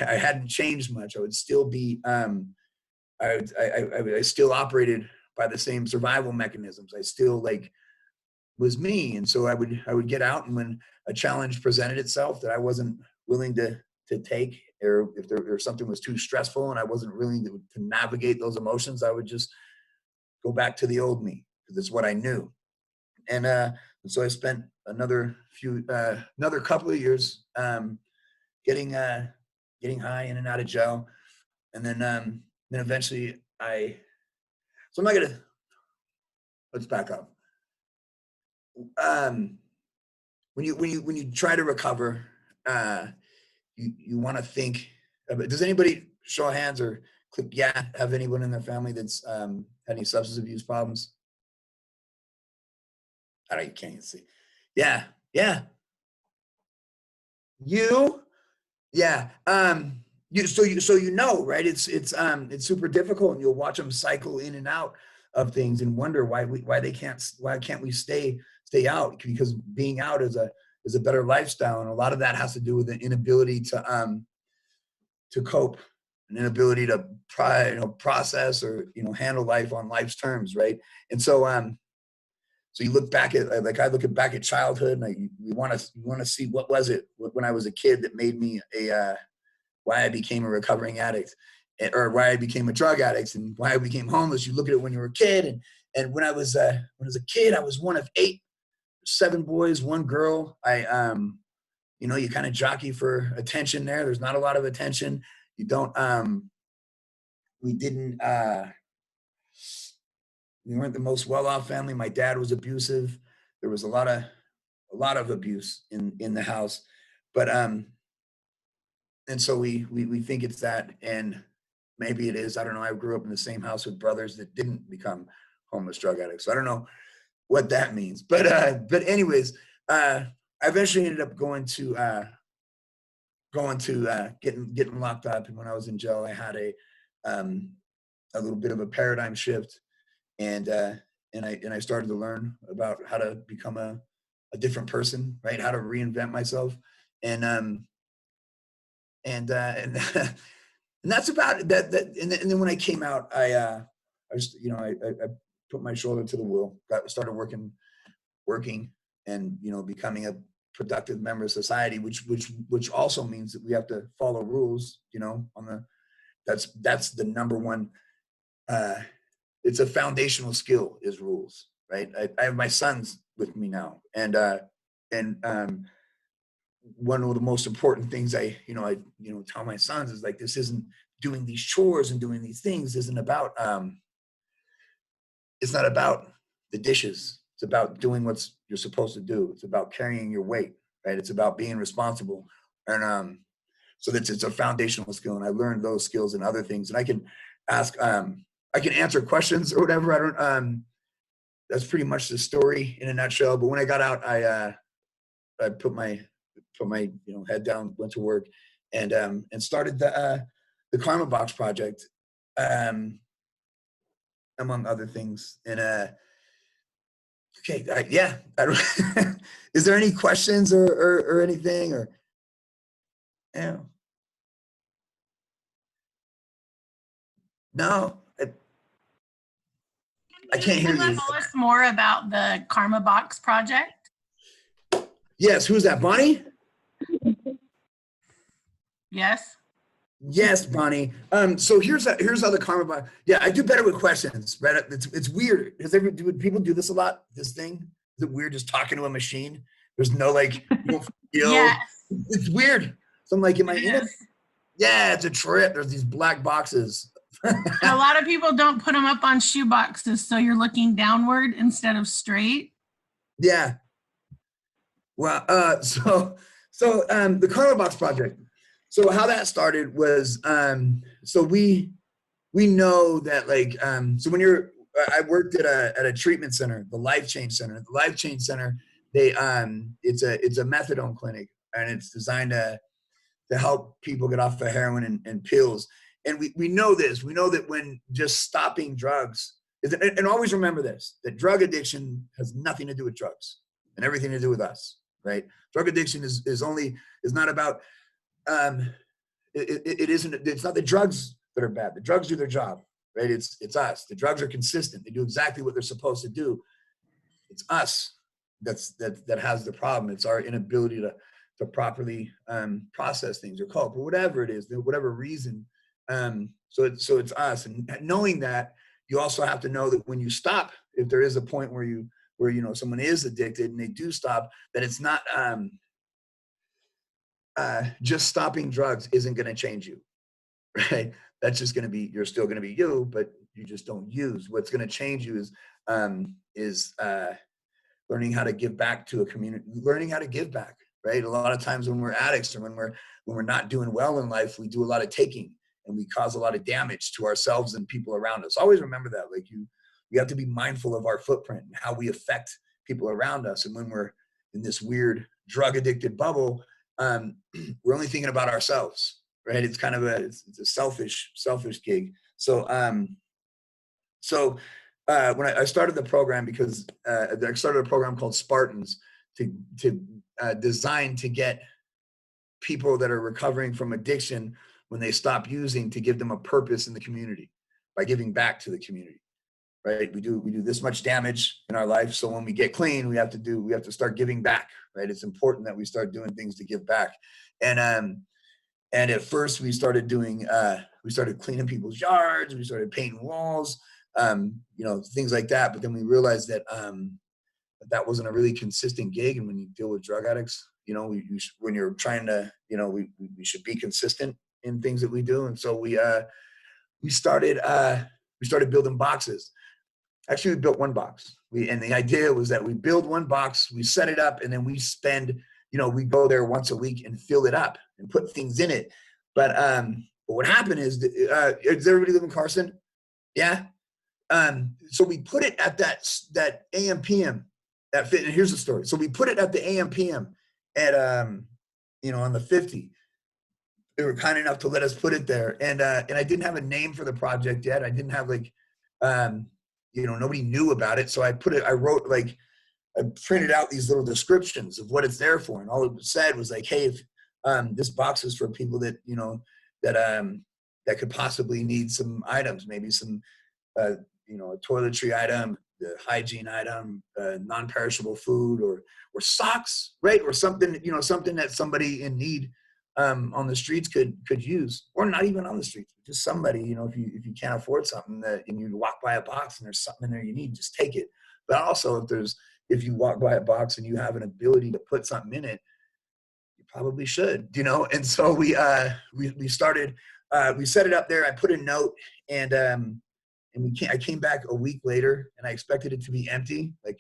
I hadn't changed much. I would still be, I still operated by the same survival mechanisms. I still like was me. And so I would get out, and when a challenge presented itself that I wasn't willing to take, or if there or something was too stressful and I wasn't willing to navigate those emotions, I would just go back to the old me because it's what I knew. And so I spent another couple of years getting getting high in and out of jail, and then eventually I. So I'm not gonna. Let's back up. Um, when you try to recover, uh, you want to think. Does anybody show of hands or click? Yeah, have anyone in their family that's had any substance abuse problems? I don't. You can't even see. Yeah, yeah. You. Yeah. So you know, right? It's super difficult, and you'll watch them cycle in and out of things and wonder why can't we stay out, because being out is a better lifestyle, and a lot of that has to do with the inability to cope, an inability to process or handle life on life's terms, right? And so you look back at, like, I look at back at childhood, and you want to see what was it when I was a kid that made me a why I became a recovering addict, or why I became a drug addict, and why I became homeless. You look at it when you were a kid, and when I was a kid, I was one of eight 7 boys, 1 girl. You know, you kind of jockey for attention there. There's not a lot of attention. You don't, we didn't, we weren't the most well-off family. My dad was abusive. There was a lot of abuse in the house, but and so we think it's that, and maybe it is. I don't know. I grew up in the same house with brothers that didn't become homeless drug addicts, so I don't know what that means. But anyways, I eventually ended up getting locked up, and when I was in jail, I had a little bit of a paradigm shift, and I started to learn about how to become a different person, right? How to reinvent myself, and and and that's about it. And then when I came out, I just, I put my shoulder to the wheel, started working, and becoming a productive member of society, which also means that we have to follow rules. On the that's the number one. Uh, it's a foundational skill is rules, right? I have my sons with me now, and one of the most important things I tell my sons is like, this isn't doing these chores and doing these things isn't about it's not about the dishes. It's about doing what you're supposed to do. It's about carrying your weight, right? It's about being responsible, and so that's it's a foundational skill. And I learned those skills and other things, and ask, I can answer questions or whatever. I don't. That's pretty much the story in a nutshell. But when I got out, I put my head down, went to work, and started the Karma Box project, um, among other things. And okay, yeah. Is there any questions or anything or yeah? No, I Can can't hear you you. tell us more about the Karma Box project? Yes, who's that, Bonnie? Yes. Yes, Bonnie. So here's how the Karma Box. Yeah, I do better with questions, right? It's weird. Do people do this a lot? This thing, is it weird just talking to a machine? There's no like, you don't feel. Yes. It's weird. So I'm like, am I in it? Yes. Yeah, it's a trip. There's these black boxes. A lot of people don't put them up on shoe boxes, so you're looking downward instead of straight. Yeah. Well, the Karma Box project. So how that started was, so we know that like, so when I worked at a treatment center, the Life Change Center. The Life Change Center, it's a methadone clinic, and it's designed to help people get off of heroin and pills. And we know this. We know that when just stopping drugs, and always remember this, that drug addiction has nothing to do with drugs and everything to do with us, right? Drug addiction is not about, it's not the drugs that are bad. The drugs do their job, right? It's us. The drugs are consistent. They do exactly what they're supposed to do. It's us that has the problem. It's our inability to properly process things or cope or whatever it is, whatever reason. So it's us, and knowing that, you also have to know that when you stop, if there is a point where someone is addicted and they do stop, that it's not just stopping drugs isn't going to change you, right? That's just going to be, you're still going to be you, but you just don't use. What's going to change you is learning how to give back to a community, learning how to give back, right? A lot of times when we're addicts or when we're not doing well in life, we do a lot of taking, and we cause a lot of damage to ourselves and people around us. Always remember that. Like we have to be mindful of our footprint and how we affect people around us. And when we're in this weird drug addicted bubble, we're only thinking about ourselves, right? It's kind of it's a selfish gig. So when I started the program, because I started a program called Spartans to design to get people that are recovering from addiction, when they stop using, to give them a purpose in the community by giving back to the community, right? We do this much damage in our life, so when we get clean, we have to start giving back, right? It's important that we start doing things to give back. And at first we started cleaning people's yards, we started painting walls, things like that. But then we realized that that wasn't a really consistent gig. And when you deal with drug addicts, you know, when you're trying to, you know, we should be consistent in things that we do. And so we started building boxes. Actually, we built one box. And the idea was that we build one box, we set it up, and then we spend, you know, we go there once a week and fill it up and put things in it. But what happened is, does everybody live in Carson? Yeah. So we put it at that AM PM that fit. And here's the story. So we put it at the AM PM at you know, on the 50. They were kind enough to let us put it there, and I didn't have a name for the project yet. I didn't have like, you know, nobody knew about it. So I wrote like, I printed out these little descriptions of what it's there for, and all it said was like, hey, if this box is for people that, you know, that could possibly need some items, maybe some you know, a toiletry item, the hygiene item, non-perishable food, or socks, right? Or something, you know, something that somebody in need on the streets could use, or not even on the streets, just somebody, you know, if you can't afford something and you walk by a box and there's something in there you need, just take it. But also if you walk by a box and you have an ability to put something in it, you probably should, you know? And so we started, we set it up there. I put a note, and I came back a week later, and I expected it to be empty. Like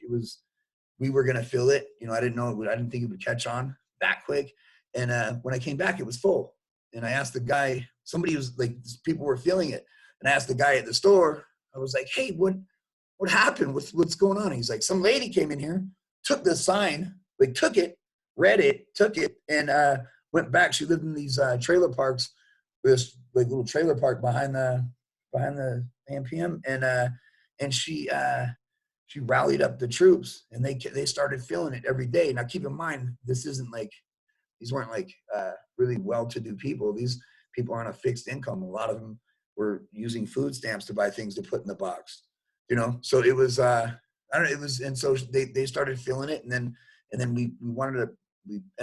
we were going to fill it. You know, I didn't think it would catch on that quick. And when I came back, it was full. And I asked the guy, somebody was like, people were filling it. And I asked the guy at the store, I was like, hey, what happened? What's going on? He's like, some lady came in here, took the sign, like took it, read it, took it, and went back. She lived in these trailer parks, this like little trailer park behind the AMPM, and she rallied up the troops, and they started filling it every day. Now keep in mind, these weren't like really well-to-do people. These people are on a fixed income. A lot of them were using food stamps to buy things to put in the box, you know? So it was, I don't know, it was, and so they started filling it, and then we ended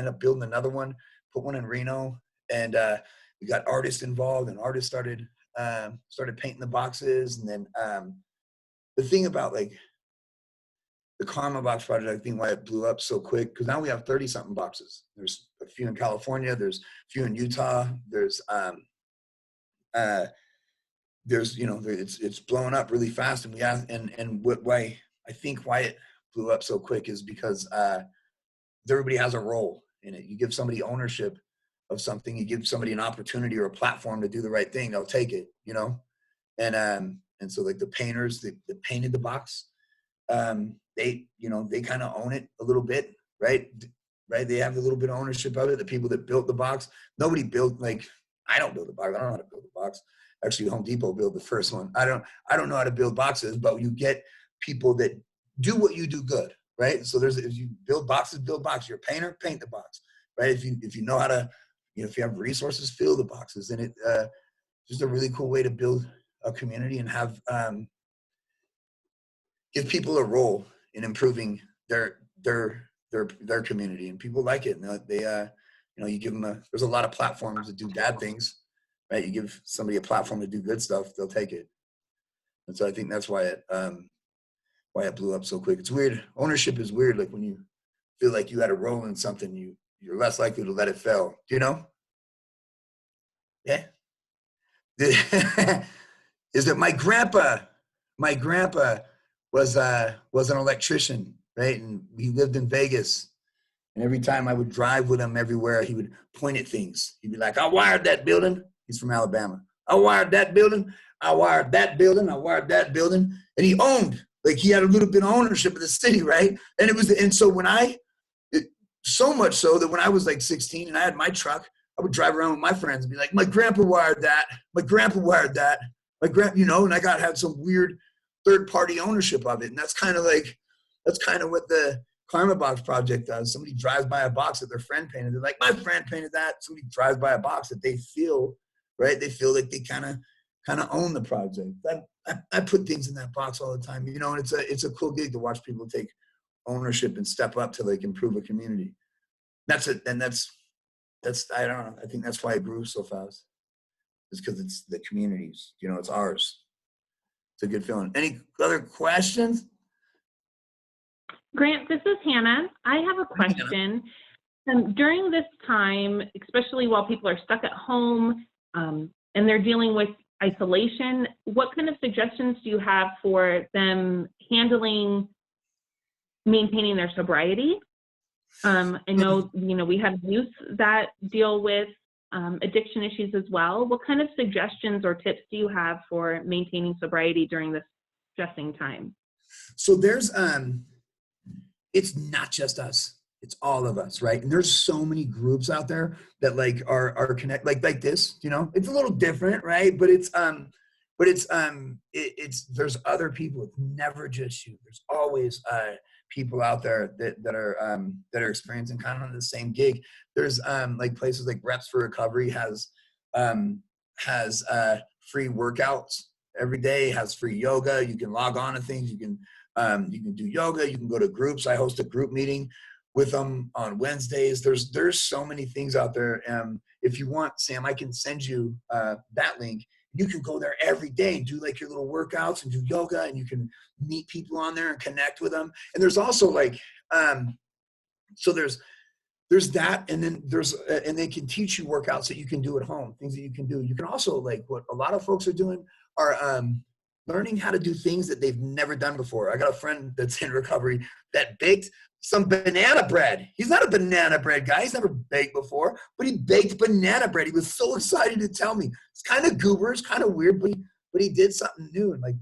up building another one, put one in Reno, and we got artists involved, and artists started painting the boxes. And then the thing about like the Karma Box project, I think why it blew up so quick, because now we have 30 something boxes. There's a few in California, there's a few in Utah, there's you know, it's blowing up really fast. And why I think why it blew up so quick is because everybody has a role in it. You give somebody ownership of something, you give somebody an opportunity or a platform to do the right thing, they'll take it, you know? And so like the painters that painted the box, they kind of own it a little bit, right? They have a little bit of ownership of it. The people that built the box, nobody built, like, I don't build a box. I don't know how to build a box. Actually, Home Depot built the first one. I don't know how to build boxes, but you get people that do what you do good, right? So if you build boxes, build boxes. You're a painter, paint the box, right? If you know how to, you know, if you have resources, fill the boxes. And it just a really cool way to build a community and have give people a role in improving their community, and people like it. And they you know, you give them there's a lot of platforms that do bad things, right? You give somebody a platform to do good stuff, they'll take it. And so I think that's why it blew up so quick. It's weird. Ownership is weird. Like when you feel like you had a role in something, you're less likely to let it fail. Do you know? Yeah. Is that my grandpa was an electrician, right? And he lived in Vegas. And every time I would drive with him everywhere, he would point at things. He'd be like, I wired that building. He's from Alabama. I wired that building. I wired that building. I wired that building. And he owned, like he had a little bit of ownership of the city, right? And so so much so that when I was like 16 and I had my truck, I would drive around with my friends and be like, my grandpa wired that. My grandpa wired that. You know, and I had some weird third-party ownership of it. And that's kind of what the Karma Box project does. Somebody drives by a box that their friend painted. They're like, my friend painted that. Somebody drives by a box that they feel, right? They feel like they kind of own the project. I put things in that box all the time, you know, and it's a cool gig to watch people take ownership and step up to like improve a community. That's it. And that's, I don't know. I think that's why it grew so fast. It's because it's the communities, you know, it's ours. It's a good feeling. Any other questions? Grant, this is Hannah. I have a question. During this time, especially while people are stuck at home and they're dealing with isolation, what kind of suggestions do you have for them handling maintaining their sobriety? I know, we have youth that deal with addiction issues as well. What kind of suggestions or tips do you have for maintaining sobriety during this stressing time? So there's, it's not just us, it's all of us, right? And there's so many groups out there that like are connect, like this, it's a little different, right? But it's there's other people. It's never just you. There's always people out there that are experiencing kind of the same gig. There's like places like Reps for Recovery has free workouts every day, has free yoga. You can log on to things. You can do yoga. You can go to groups. I host a group meeting with them on Wednesdays. There's so many things out there. If you want, Sam, I can send you that link. You can go there every day and do like your little workouts and do yoga, and you can meet people on there and connect with them. And there's also like, so there's that, and then and they can teach you workouts that you can do at home, things that you can do. You can also, like what a lot of folks are doing are learning how to do things that they've never done before. I got a friend that's in recovery that baked some banana bread. He's not a banana bread guy. He's never baked before, but he baked banana bread. He was so excited to tell me. It's kind of goober, it's kind of weird, but he did something new. And like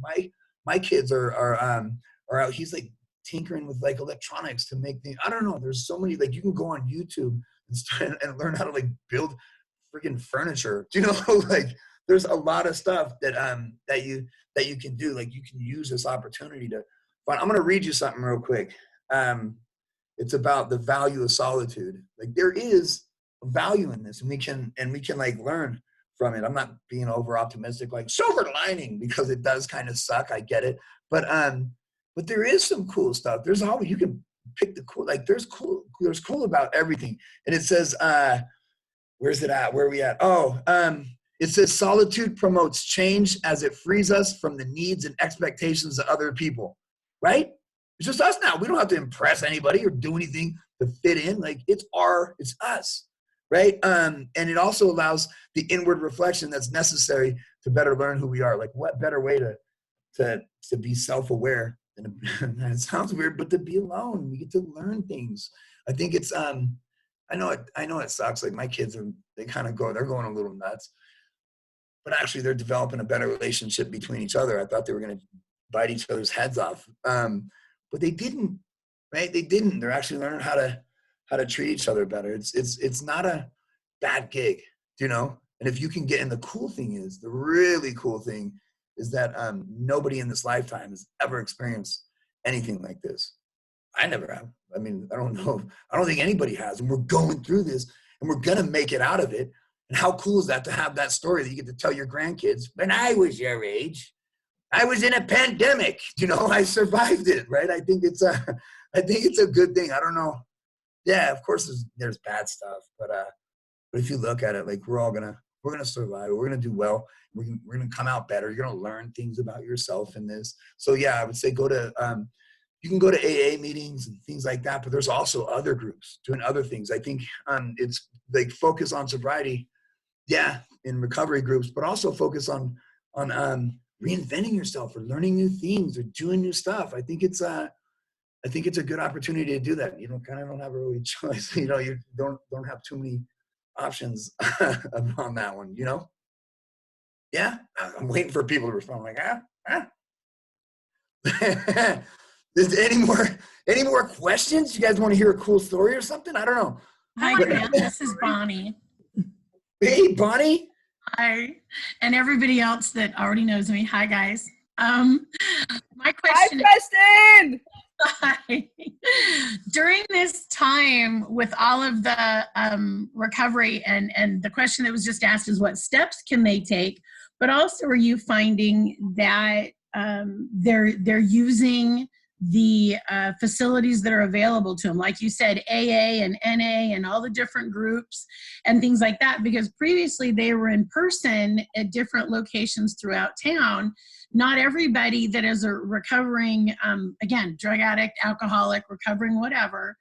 my kids are out. He's like tinkering with like electronics to make things. I don't know. There's so many, like you can go on YouTube and learn how to like build freaking furniture. Do you know? Like there's a lot of stuff that you can do. Like you can use this opportunity to find. I'm gonna read you something real quick. It's about the value of solitude. Like there is a value in this, and we can like learn from it. I'm not being over optimistic, like silver lining, because it does kind of suck. I get it, but there is some cool stuff. There's always, you can pick the cool. Like there's cool about everything. And it says, where's it at? Where are we at? Oh, it says solitude promotes change as it frees us from the needs and expectations of other people. Right? It's just us now. We don't have to impress anybody or do anything to fit in. Like it's us, right? And it also allows the inward reflection that's necessary to better learn who we are. Like what better way to be self-aware than it sounds weird, but to be alone. We get to learn things. I think it's I know it sucks. Like my kids they're going a little nuts, but actually they're developing a better relationship between each other. I thought they were going to bite each other's heads off. But they didn't, right? They didn't. They're actually learning how to treat each other better. It's not a bad gig, And if you can get, and the really cool thing is that nobody in this lifetime has ever experienced anything like this. I never have. I mean, I don't know. I don't think anybody has. And we're going through this, and we're gonna make it out of it. And how cool is that to have that story that you get to tell your grandkids? When I was your age, I was in a pandemic, I survived it, right? I think it's a good thing. I don't know. Yeah, of course there's bad stuff, but if you look at it, like we're gonna survive. We're gonna do well. We're gonna come out better. You're gonna learn things about yourself in this. So yeah, I would say you can go to AA meetings and things like that, but there's also other groups doing other things. I think it's like focus on sobriety, yeah, in recovery groups, but also focus on reinventing yourself or learning new things or doing new stuff. I think it's a good opportunity to do that. You kind of don't have a really choice. You don't have too many options on that one. Yeah, I'm waiting for people to respond. Like, Is there any more questions? You guys want to hear a cool story or something? I don't know. Hi, Grant. This is Bonnie. Hey, Bonnie. Hi, and everybody else that already knows me. Hi, guys. My question. Hi, Preston. Hi. During this time with all of the recovery and the question that was just asked is what steps can they take? But also, are you finding that they're using the facilities that are available to them, like you said, AA and NA and all the different groups and things like that, because previously they were in person at different locations throughout town. not everybody that is a recovering, again, drug addict, alcoholic, recovering, whatever,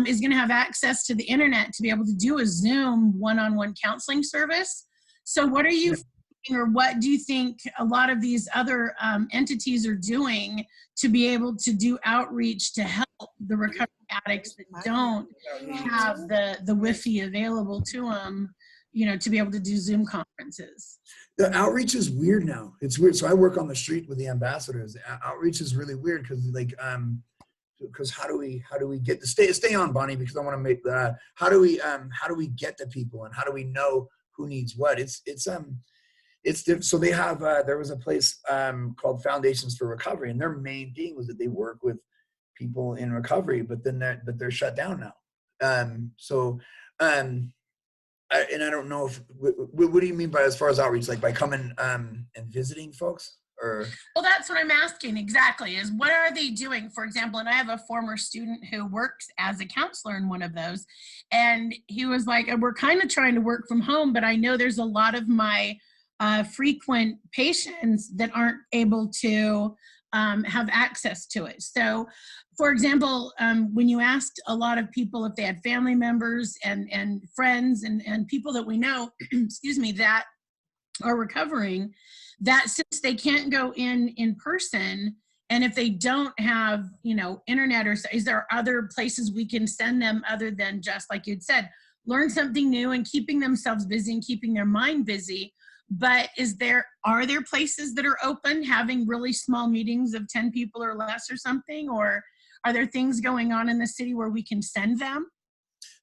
is going to have access to the internet to be able to do a Zoom one-on-one counseling service. So what are you thinking, or what do you think a lot of these other entities are doing to be able to do outreach to help the recovering addicts that don't have the Wi-Fi available to them, you know, to be able to do Zoom conferences? The outreach is weird now. It's weird. So I work on the street with the ambassadors. The outreach is really weird because like because how do we get to stay on, Bonnie, because I want to make how do we get to people, and how do we know who needs what? So they have there was a place called Foundations for Recovery, and their main thing was that they work with people in recovery, but then they're shut down now. And I don't know if, what do you mean by, as far as outreach, like by coming and visiting folks, or? Well, that's what I'm asking exactly, is what are they doing? For example, and I have a former student who works as a counselor in one of those, and he was like, we're kind of trying to work from home, but I know there's a lot of my frequent patients that aren't able to have access to it. So, for example, when you asked a lot of people if they had family members and friends and people that we know, excuse me, that are recovering, that since they can't go in person, and if they don't have, you know, internet, or is there other places we can send them other than just, like you'd said, learn something new and keeping themselves busy and keeping their mind busy? But are there places that are open, having really small meetings of 10 people or less or something? Or are there things going on in the city where we can send them?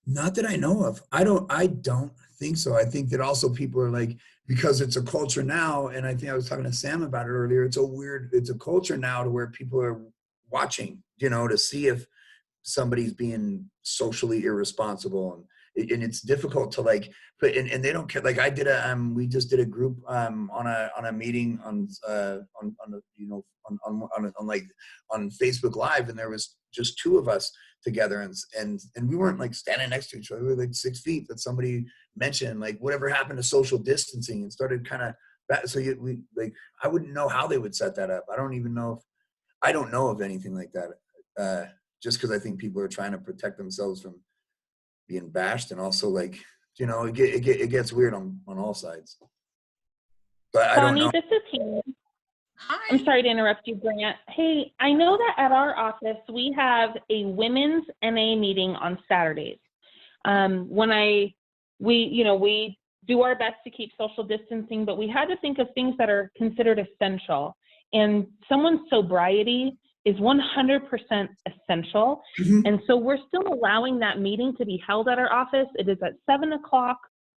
Not that I know of. I don't think so. I think that also people are like, because it's a culture now, and I think I was talking to Sam about it earlier, it's a culture now to where people are watching, you know, to see if somebody's being socially irresponsible, and it's difficult to like put, and they don't care. Like I did we just did a group on a meeting on you know, on Facebook Live, and there was just two of us together, and we weren't like standing next to each other. We were like 6 feet, but somebody mentioned like whatever happened to social distancing, and started kind of we like, I wouldn't know how they would set that up. I don't know of anything like that. Just because I think people are trying to protect themselves from being bashed, and also like, you know, it gets weird on all sides. But I don't Bonnie, know. this is Hannah. Hi. I'm sorry to interrupt you, Grant. Hey, I know that at our office we have a women's NA meeting on Saturdays. We do our best to keep social distancing, but we had to think of things that are considered essential. And someone's sobriety is 100% essential. Mhm. And so we're still allowing that meeting to be held at our office. It is at 7 o'clock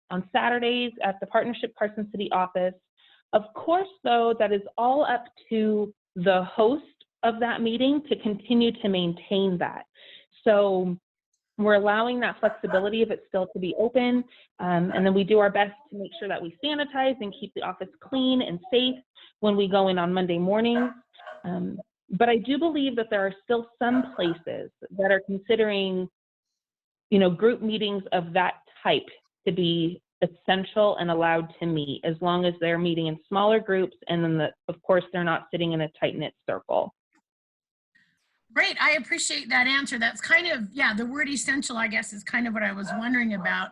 on Saturdays at the Partnership Carson City office. Of course, though, that is all up to the host of that meeting to continue to maintain that. So we're allowing that flexibility of it still to be open. And then we do our best to make sure that we sanitize and keep the office clean and safe when we go in on Monday mornings. But I do believe that there are still some places that are considering, you know, group meetings of that type to be essential and allowed to meet, as long as they're meeting in smaller groups, and then of course they're not sitting in a tight-knit circle. Great, I appreciate that answer. That's kind of, yeah, the word essential, I guess, is kind of what I was wondering about,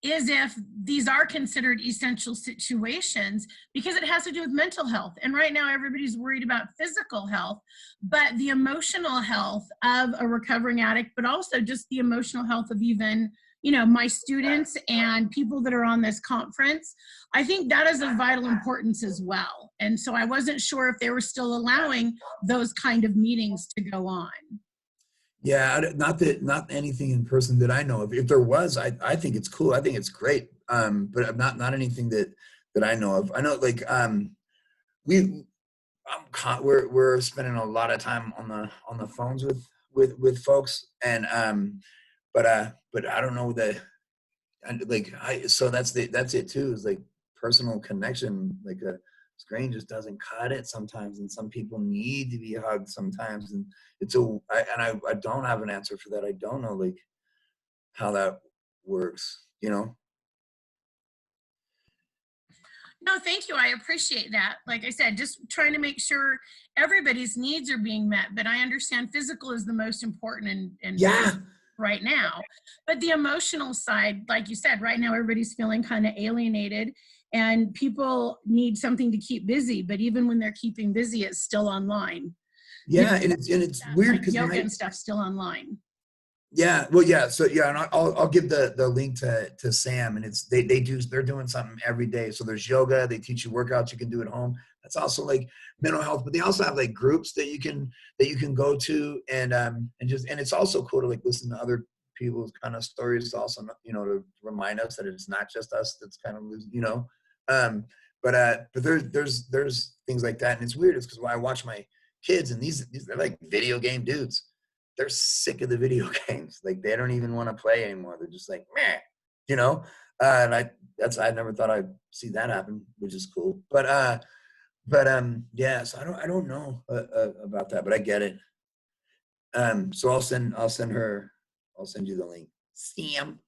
is if these are considered essential situations, because it has to do with mental health. And right now everybody's worried about physical health, but the emotional health of a recovering addict, but also just the emotional health of even, you know, my students and people that are on this conference, I think that is of vital importance as well. And so I wasn't sure if they were still allowing those kind of meetings to go on. Yeah, not anything in person that I know of. If there was, I think it's cool. I think it's great. But not anything that I know of. I know like we're spending a lot of time on the phones with folks, and but I don't know that, and like so that's it too, is like personal connection. Like a screen just doesn't cut it sometimes, and some people need to be hugged sometimes, and I don't have an answer for that. I don't know like how that works, you know. No, thank you. I appreciate that. Like I said, just trying to make sure everybody's needs are being met. But I understand physical is the most important and Yeah. right now. But the emotional side, like you said, right now everybody's feeling kind of alienated and people need something to keep busy. But even when they're keeping busy, it's still online. You Yeah. know, And it's that, weird like because yoga and stuff still online. yeah, well, yeah. So yeah, and I'll give the link to Sam, and it's they're doing something every day. So there's yoga, they teach you workouts you can do at home. That's also like mental health, but they also have like groups that you can go to, and it's also cool to like listen to other people's kind of stories, to also to remind us that it's not just us that's kind of losing. But there's things like that, and it's weird. It's because when I watch my kids, and these they're like video game dudes, they're sick of the video games. Like they don't even want to play anymore. They're just like, meh, you know. And I never thought I'd see that happen, which is cool. Yeah. So I don't know about that, but I get it. So I'll send you the link. Sam.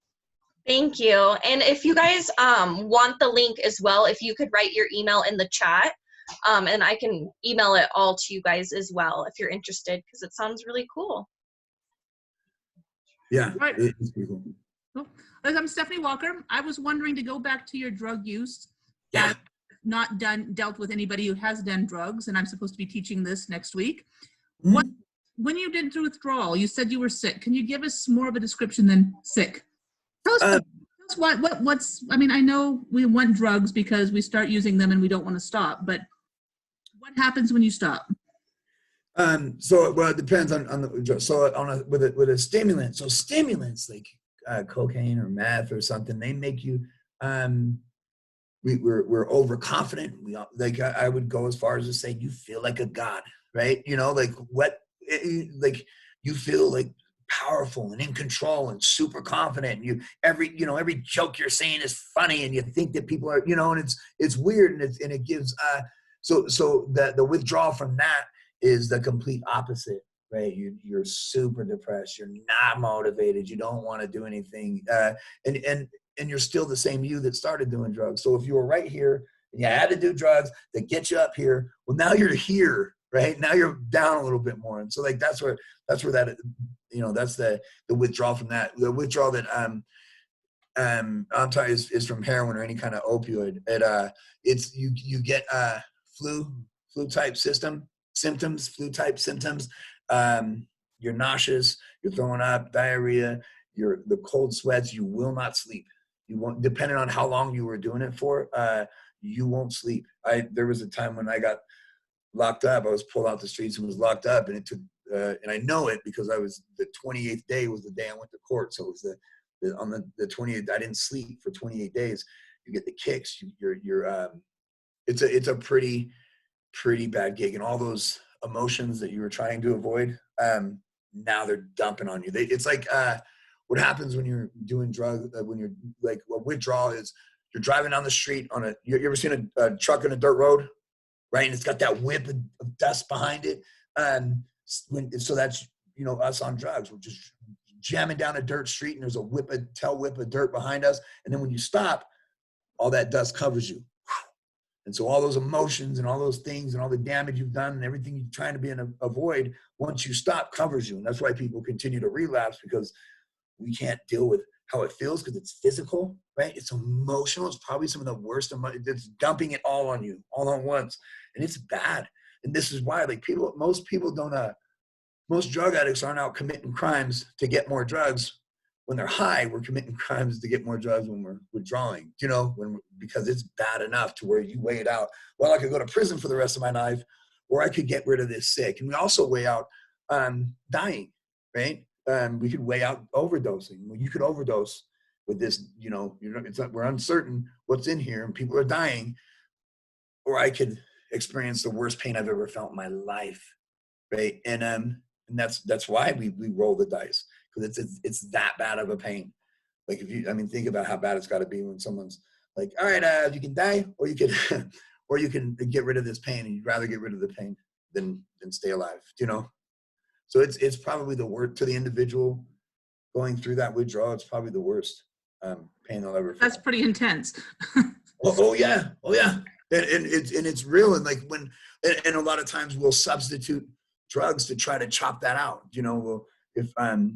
Thank you. And if you guys want the link as well, if you could write your email in the chat, and I can email it all to you guys as well if you're interested, because it sounds really cool. Yeah, Right. it's pretty cool. Well, I'm Stephanie Walker. I was wondering to go back to your drug use. Yeah. I've not dealt with anybody who has done drugs, and I'm supposed to be teaching this next week. Mhm. When you did the withdrawal, you said you were sick. Can you give us more of a description than sick? Tell us what's. I mean, I know we want drugs because we start using them and we don't want to stop. But what happens when you stop? So well, it depends on the so with a stimulant. So stimulants like cocaine or meth or something, they make you we're overconfident. I would go as far as to say you feel like a god, right? Like you feel like powerful and in control and super confident. And every joke you're saying is funny, and you think that people are, and it's weird, and it gives so the withdrawal from that is the complete opposite, right? You're super depressed. You're not motivated. You don't want to do anything, and you're still the same you that started doing drugs. So if you were right here and you had to do drugs that get you up here, well, now you're here, right? Now you're down a little bit more, and so like that's where that that's the withdrawal from that. The withdrawal that I'm talking is from heroin or any kind of opioid. It's you get flu type symptoms, flu type symptoms. You're nauseous, you're throwing up, diarrhea, the cold sweats. You will not sleep. You won't, depending on how long you were doing it for, you won't sleep. There was a time when I got locked up. I was pulled out the streets and was locked up, and it took and I know it because the 28th day was the day I went to court. So it was on the 28th, I didn't sleep for 28 days. You get the kicks. It's a pretty bad gig, and all those emotions that you were trying to avoid, now they're dumping on you. It's like what happens when you're doing drugs, when you're like, what withdrawal is, you're driving down the street you ever seen a truck on a dirt road, right? And it's got that whip of dust behind it. So that's, us on drugs. We're just jamming down a dirt street, and there's a tail whip of dirt behind us. And then when you stop, all that dust covers you. And so all those emotions and all those things and all the damage you've done and everything you're trying to avoid, once you stop, covers you. And that's why people continue to relapse, because we can't deal with how it feels, because it's physical, right? It's emotional. It's probably some of the worst. It's dumping it all on you, all at once. And it's bad. And this is why, like, most people don't, most drug addicts aren't out committing crimes to get more drugs. When they're high, we're committing crimes to get more drugs when we're withdrawing, because it's bad enough to where you weigh it out. Well, I could go to prison for the rest of my life, or I could get rid of this sick. And we also weigh out dying, right? We could weigh out overdosing. Well, you could overdose with this, we're uncertain what's in here and people are dying, or I could experience the worst pain I've ever felt in my life, right? And that's why we roll the dice. Because it's that bad of a pain. Like think about how bad it's got to be when someone's like, all right, you can die, or you can, or you can get rid of this pain, and you'd rather get rid of the pain than stay alive, So it's probably the worst to the individual going through that withdrawal. It's probably the worst pain they'll ever feel. That's pretty intense. Oh yeah. Oh yeah. And it's real. And like and a lot of times we'll substitute drugs to try to chop that out. Well, if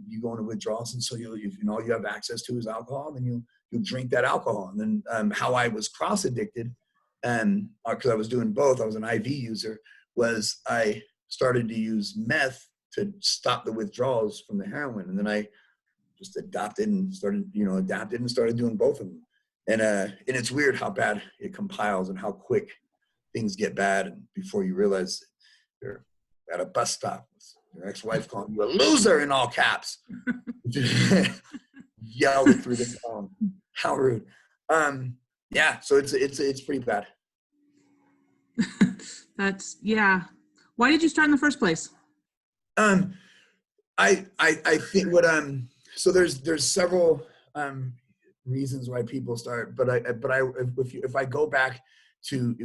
you go into withdrawals, and so if all you have access to is alcohol, then you drink that alcohol. And then how I was cross addicted, and because I was doing both, I was an IV user, was I started to use meth to stop the withdrawals from the heroin. And then I just adapted and started doing both of them. And it's weird how bad it compiles and how quick things get bad. And before you realize you're at a bus stop with your ex-wife calling you a loser in all caps. Yelled it through the phone. How rude. Yeah, so it's pretty bad. Yeah. Why did you start in the first place? I think so there's several reasons why people start, but if I go back to,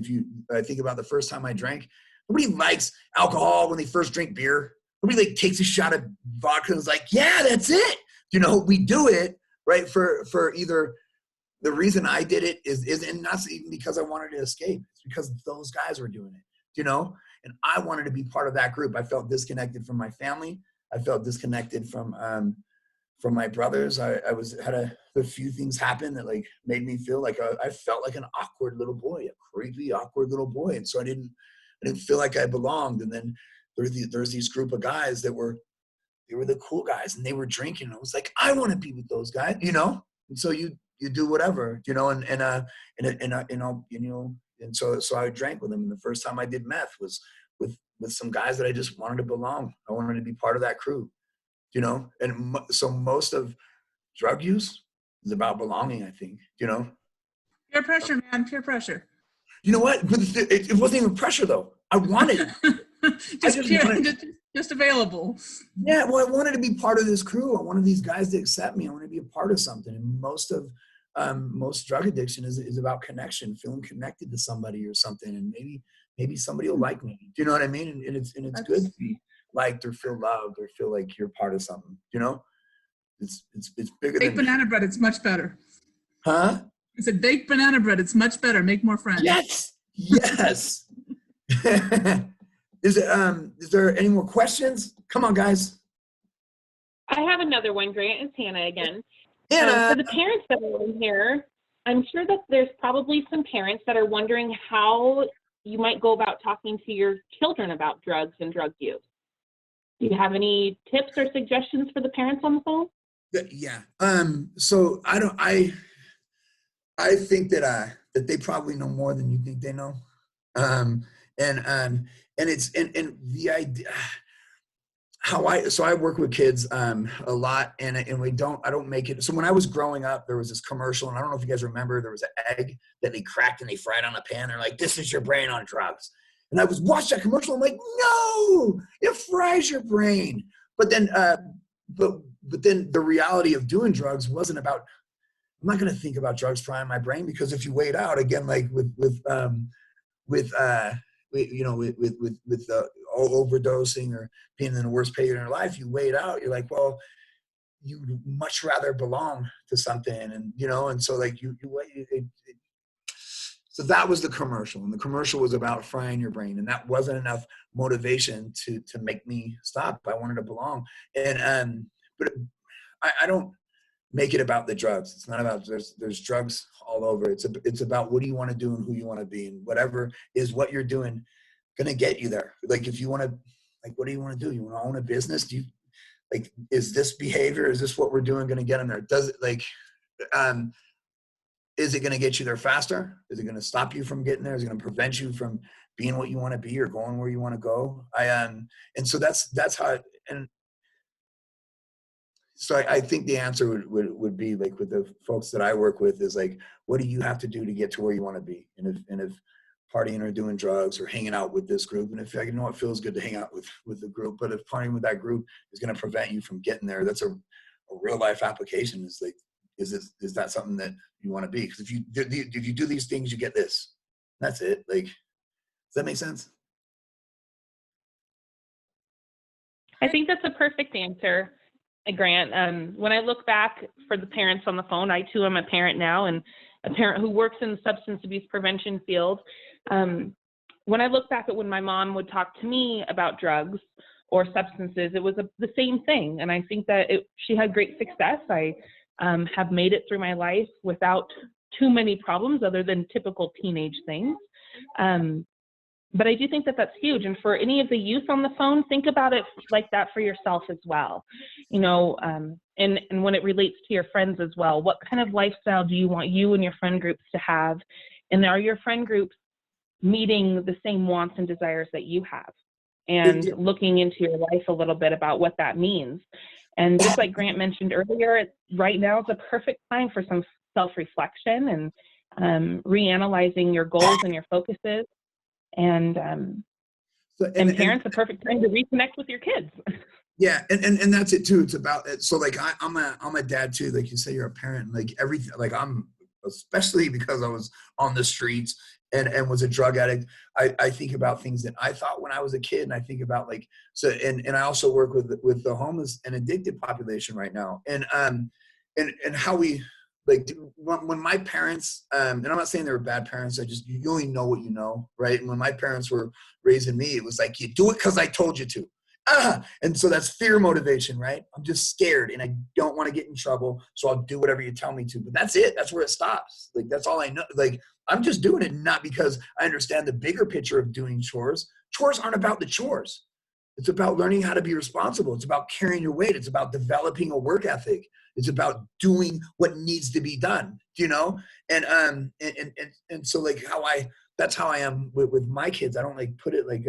I think about the first time I drank, nobody likes alcohol when they first drink beer. Nobody like takes a shot of vodka and is like, yeah, that's it. We do it right for either the reason I did it is and not even because I wanted to escape. It's because those guys were doing it, and I wanted to be part of that group. I felt disconnected from my family. I felt disconnected from my brothers. I had a few things happen that like made me feel like I felt like an awkward little boy, a creepy, awkward little boy. And so I didn't feel like I belonged. And then there's these group of guys they were the cool guys and they were drinking. And I was like, I want to be with those guys, And so you do whatever, and so I drank with them. And the first time I did meth was with some guys that I just wanted to belong. I wanted to be part of that crew. And so most of drug use is about belonging, I think, Peer pressure, man, peer pressure. You know what? But it wasn't even pressure, though. I wanted just available. Yeah, well, I wanted to be part of this crew. I wanted these guys to accept me. I want to be a part of something. And most drug addiction is about connection, feeling connected to somebody or something. And maybe somebody will like me. Do you know what I mean? And it's good to be liked or feel loved or feel like you're part of something. It's bigger baked than banana bread. It's much better. Huh? I said baked banana bread. It's much better. Make more friends. Yes. Is there any more questions? Come on, guys. I have another one, Grant. It's Hannah again. Hannah. For the parents that are in here, I'm sure that there's probably some parents that are wondering how you might go about talking to your children about drugs and drug use. Do you have any tips or suggestions for the parents on the phone? Yeah. So I think that they probably know more than you think they know. And the idea so I work with kids a lot, and I don't make it. So when I was growing up, there was this commercial, and I don't know if you guys remember, there was an egg that they cracked and they fried on a pan. They're like, "This is your brain on drugs." And I was watching that commercial. I'm like, "No, it fries your brain." But then, but then the reality of doing drugs wasn't about. I'm not going to think about drugs frying my brain, because if you weigh it out again, like with overdosing or being in the worst period in your life, you weigh it out. You're like, well, you much rather belong to something, and so like you weigh it. So that was the commercial, and the commercial was about frying your brain, and that wasn't enough motivation to make me stop. I wanted to belong, and but I don't make it about the drugs. It's not about there's drugs all over. It's about what do you want to do and who you want to be, and whatever is what you're doing gonna get you there. Like if you want to, like, what do you want to do? You want to own a business? Do you like, is this behavior, is this what we're doing gonna get them there? Does it like is it going to get you there faster? Is it going to stop you from getting there? Is it going to prevent you from being what you want to be or going where you want to go? And so that's how and so I think the answer would be like with the folks that I work with is like, what do you have to do to get to where you want to be? And if partying or doing drugs or hanging out with this group, and if it feels good to hang out with the group, but if partying with that group is going to prevent you from getting there, that's a real life application. Is like, is that something that you want to be? Because if you do these things, you get this. That's it. Like, does that make sense? I think that's a perfect answer, Grant. When I look back for the parents on the phone, I too am a parent now, and a parent who works in the substance abuse prevention field. When I look back at when my mom would talk to me about drugs or substances, it was the same thing. And I think that she had great success. I have made it through my life without too many problems other than typical teenage things. But I do think that that's huge. And for any of the youth on the phone, think about it like that for yourself as well. You know, and when it relates to your friends as well, what kind of lifestyle do you want you and your friend groups to have? And are your friend groups meeting the same wants and desires that you have? And looking into your life a little bit about what that means. And just like Grant mentioned earlier, right now is a perfect time for some self-reflection and reanalyzing your goals and your focuses. And parents, a perfect time to reconnect with your kids. Yeah, and that's it too. It's about it. So like I'm a dad too. Like you say, you're a parent. Like everything. Like I'm, especially because I was on the streets and was a drug addict. I think about things that I thought when I was a kid, and I think about like so. And I also work with the homeless and addicted population right now. And how we. Like when my parents, and I'm not saying they were bad parents, you only know what you know, right? And when my parents were raising me, it was like, you do it because I told you to. And so that's fear motivation, right? I'm just scared and I don't want to get in trouble, so I'll do whatever you tell me to. But that's it. That's where it stops. Like, that's all I know. Like, I'm just doing it not because I understand the bigger picture of doing chores. Chores aren't about the chores. It's about learning how to be responsible. It's about carrying your weight. It's about developing a work ethic. It's about doing what needs to be done, you know? And so like that's how I am with my kids. I don't like put it like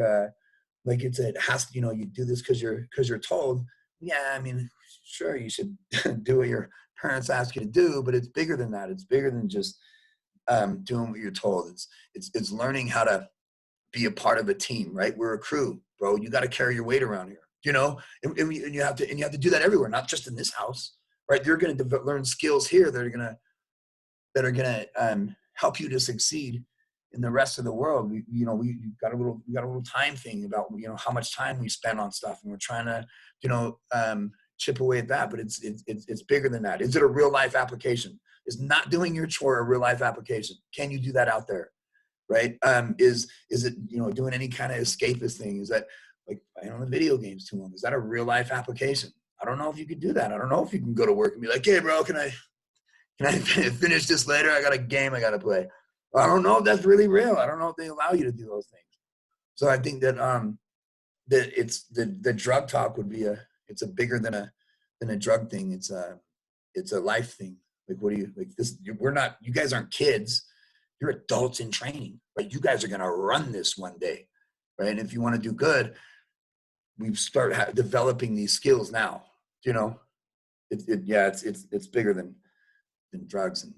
it has to, you know, you do this because you're told. Yeah, I mean, sure, you should do what your parents ask you to do, but it's bigger than that. It's bigger than just doing what you're told. It's learning how to be a part of a team, right? We're a crew, bro. You got to carry your weight around here, you know, and you have to do that everywhere, not just in this house, right? You're going to learn skills here that are going to help you to succeed in the rest of the world. We got a little time thing about, you know, how much time we spend on stuff, and we're trying to, you know, chip away at that, but it's bigger than that. Is it a real life application? Is not doing your chore a real life application? Can you do that out there? Right? Is it, you know, doing any kind of escapist thing? Is that like playing on the video games too long? Is that a real life application? I don't know if you could do that. I don't know if you can go to work and be like, hey bro, can I finish this later? I got a game I got to play. Well, I don't know if that's really real. I don't know if they allow you to do those things. So I think that that it's the drug talk would be it's a bigger than a drug thing. It's a life thing. Like, what do you like this? You guys aren't kids. You're adults in training, right? You guys are going to run this one day, right? And if you want to do good, we start developing these skills now, you know? It's bigger than drugs and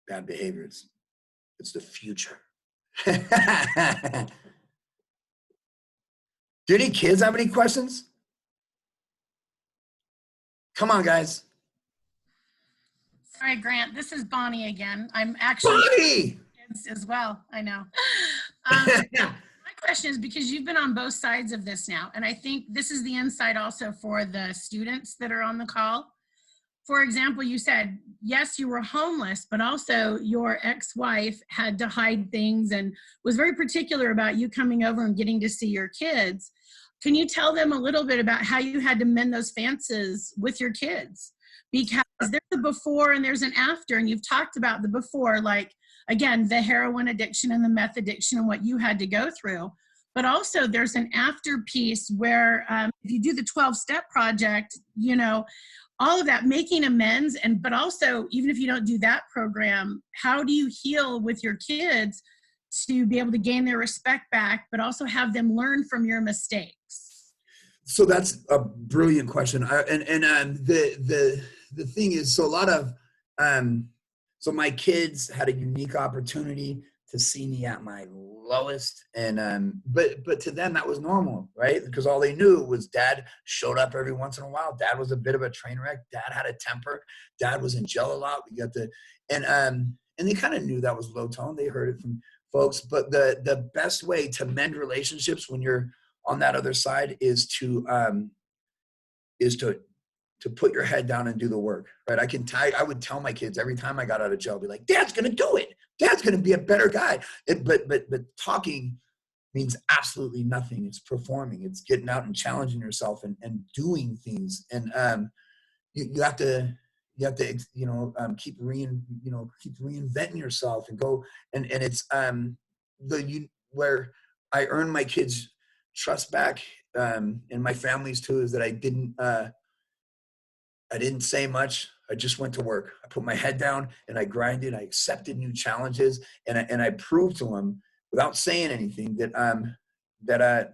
bad behavior. It's the future. Do any kids have any questions? Come on, guys. Sorry, Grant, this is Bonnie again. I'm actually Bonnie! kids as well, I know. My question is, because you've been on both sides of this now, and I think this is the insight also for the students that are on the call. For example, you said, yes, you were homeless, but also your ex-wife had to hide things and was very particular about you coming over and getting to see your kids. Can you tell them a little bit about how you had to mend those fences with your kids? Because there's a before and there's an after, and you've talked about the before, like, again, the heroin addiction and the meth addiction and what you had to go through. But also there's an after piece where if you do the 12-step project, you know, all of that, making amends, but also, even if you don't do that program, how do you heal with your kids to be able to gain their respect back, but also have them learn from your mistakes? So that's a brilliant question. The thing is, so a lot of, so my kids had a unique opportunity to see me at my lowest, and but to them that was normal, right? Because all they knew was dad showed up every once in a while. Dad was a bit of a train wreck. Dad had a temper. Dad was in jail a lot. We got and they kind of knew that was low tone. They heard it from folks. But the best way to mend relationships when you're on that other side is to to put your head down and do the work, right? I would tell my kids every time I got out of jail, be like, Dad's gonna do it. Dad's gonna be a better guy. But talking means absolutely nothing. It's performing. It's getting out and challenging yourself and doing things. And you have to keep reinventing yourself and go and it's where I earned my kids' trust back and my family's too is that I didn't say much. I just went to work. I put my head down and I grinded. I accepted new challenges and I proved to them without saying anything that I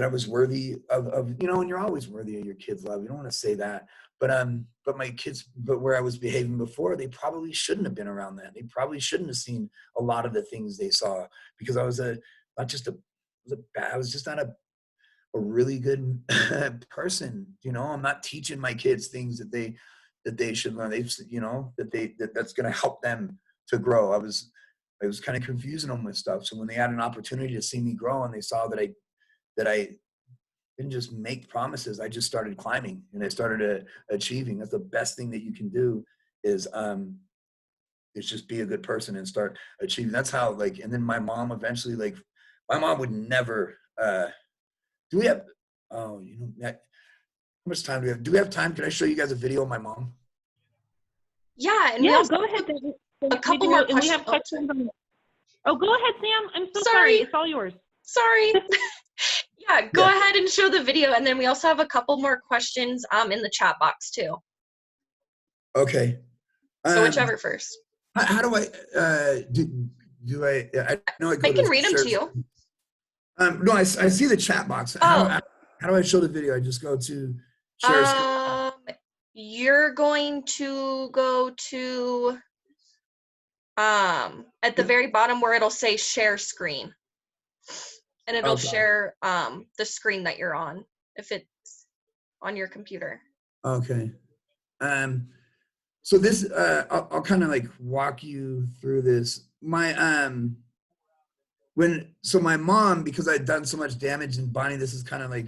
was worthy of, and you're always worthy of your kids' love. You don't want to say that, but my kids, but where I was behaving before, they probably shouldn't have been around that. They probably shouldn't have seen a lot of the things they saw because I was just not a really good person. I'm not teaching my kids things that they should learn. That's going to help them to grow. I was kind of confusing them with stuff. So when they had an opportunity to see me grow and they saw that I didn't just make promises, I just started climbing and I started achieving. That's the best thing that you can do is just be a good person and start achieving. That's how and then my mom eventually my mom would never, do we have, how much time do we have? Do we have time? Can I show you guys a video of my mom? Yeah, and we Yeah, also go ahead. a couple more And we questions. have questions. Oh, go ahead, Sam. I'm so Sorry. sorry. It's all yours. Sorry. Yeah, go Yeah. ahead and show the video, and then we also have a couple more questions in the chat box too. Okay. So whichever first. How do I do I know I can read them to you. No, I see the chat box. How do I show the video? I just go to share screen. You're going to go to at the very bottom where it'll say share screen. And it'll share the screen that you're on if it's on your computer. Okay. So this I'll kind of walk you through this. My my mom, because I'd done so much damage, and Bonnie, this is kind of in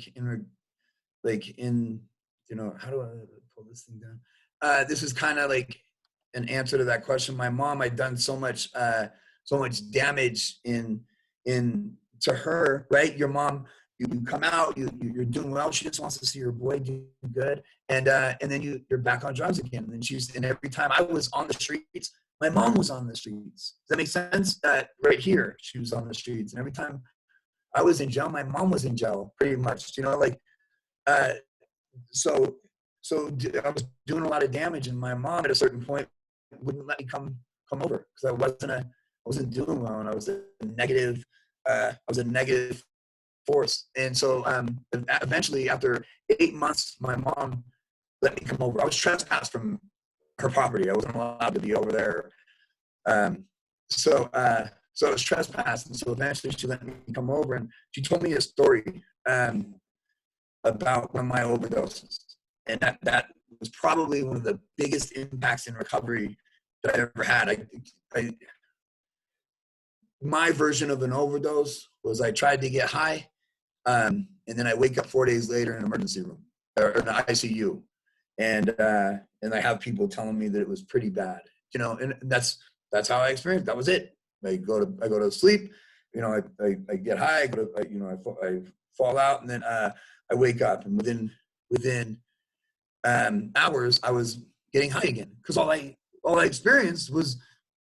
how do I pull this thing down? This is kind of an answer to that question. My mom, I'd done so much damage to her, right? Your mom, you come out, you're doing well. She just wants to see your boy do good, and then you're back on drugs again. And every time I was on the streets, my mom was on the streets. Does that make sense? Right here, she was on the streets, and every time I was in jail, my mom was in jail, pretty much. So I was doing a lot of damage, and my mom at a certain point wouldn't let me come over because I wasn't doing well, and I was a negative force. And so eventually, after 8 months, my mom let me come over. I was trespassed from her property. I wasn't allowed to be over there. So I was trespassed, and so eventually she let me come over, and she told me a story about one of my overdoses, and that was probably one of the biggest impacts in recovery that I ever had. My version of an overdose was I tried to get high, and then I wake up 4 days later in an emergency room or in the ICU, and I have people telling me that it was pretty bad, and that's how I experienced. That was it. I go to sleep, I get high, I fall out, and then I wake up, and within hours I was getting high again, because all I experienced was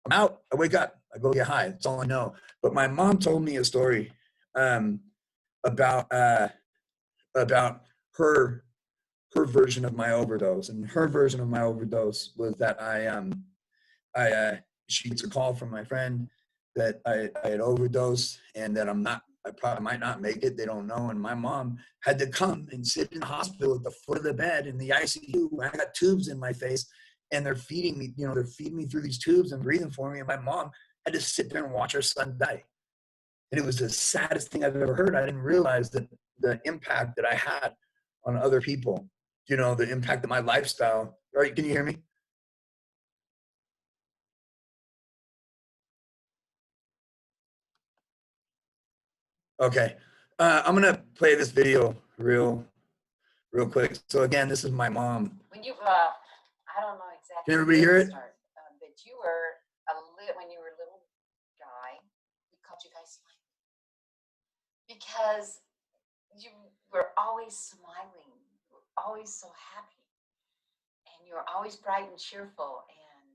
I'm out, I wake up, I go get high. That's all I know. But my mom told me a story about her version of my overdose, and her version of my overdose was that she gets a call from my friend that I had overdosed and that I probably might not make it. They don't know. And my mom had to come and sit in the hospital at the foot of the bed in the ICU. I got tubes in my face, and they're feeding me, they're feeding me through these tubes and breathing for me. And my mom had to sit there and watch her son die. And it was the saddest thing I've ever heard. I didn't realize that the impact that I had on other people, the impact of my lifestyle. All right, can you hear me? Okay. I'm going to play this video real real quick. So again, this is my mom. When you, I don't know exactly. Can everybody where hear to it? start, but you were when you were a little guy, we called you guys smiley because you were always smiling, you were always so happy, and you were always bright and cheerful. And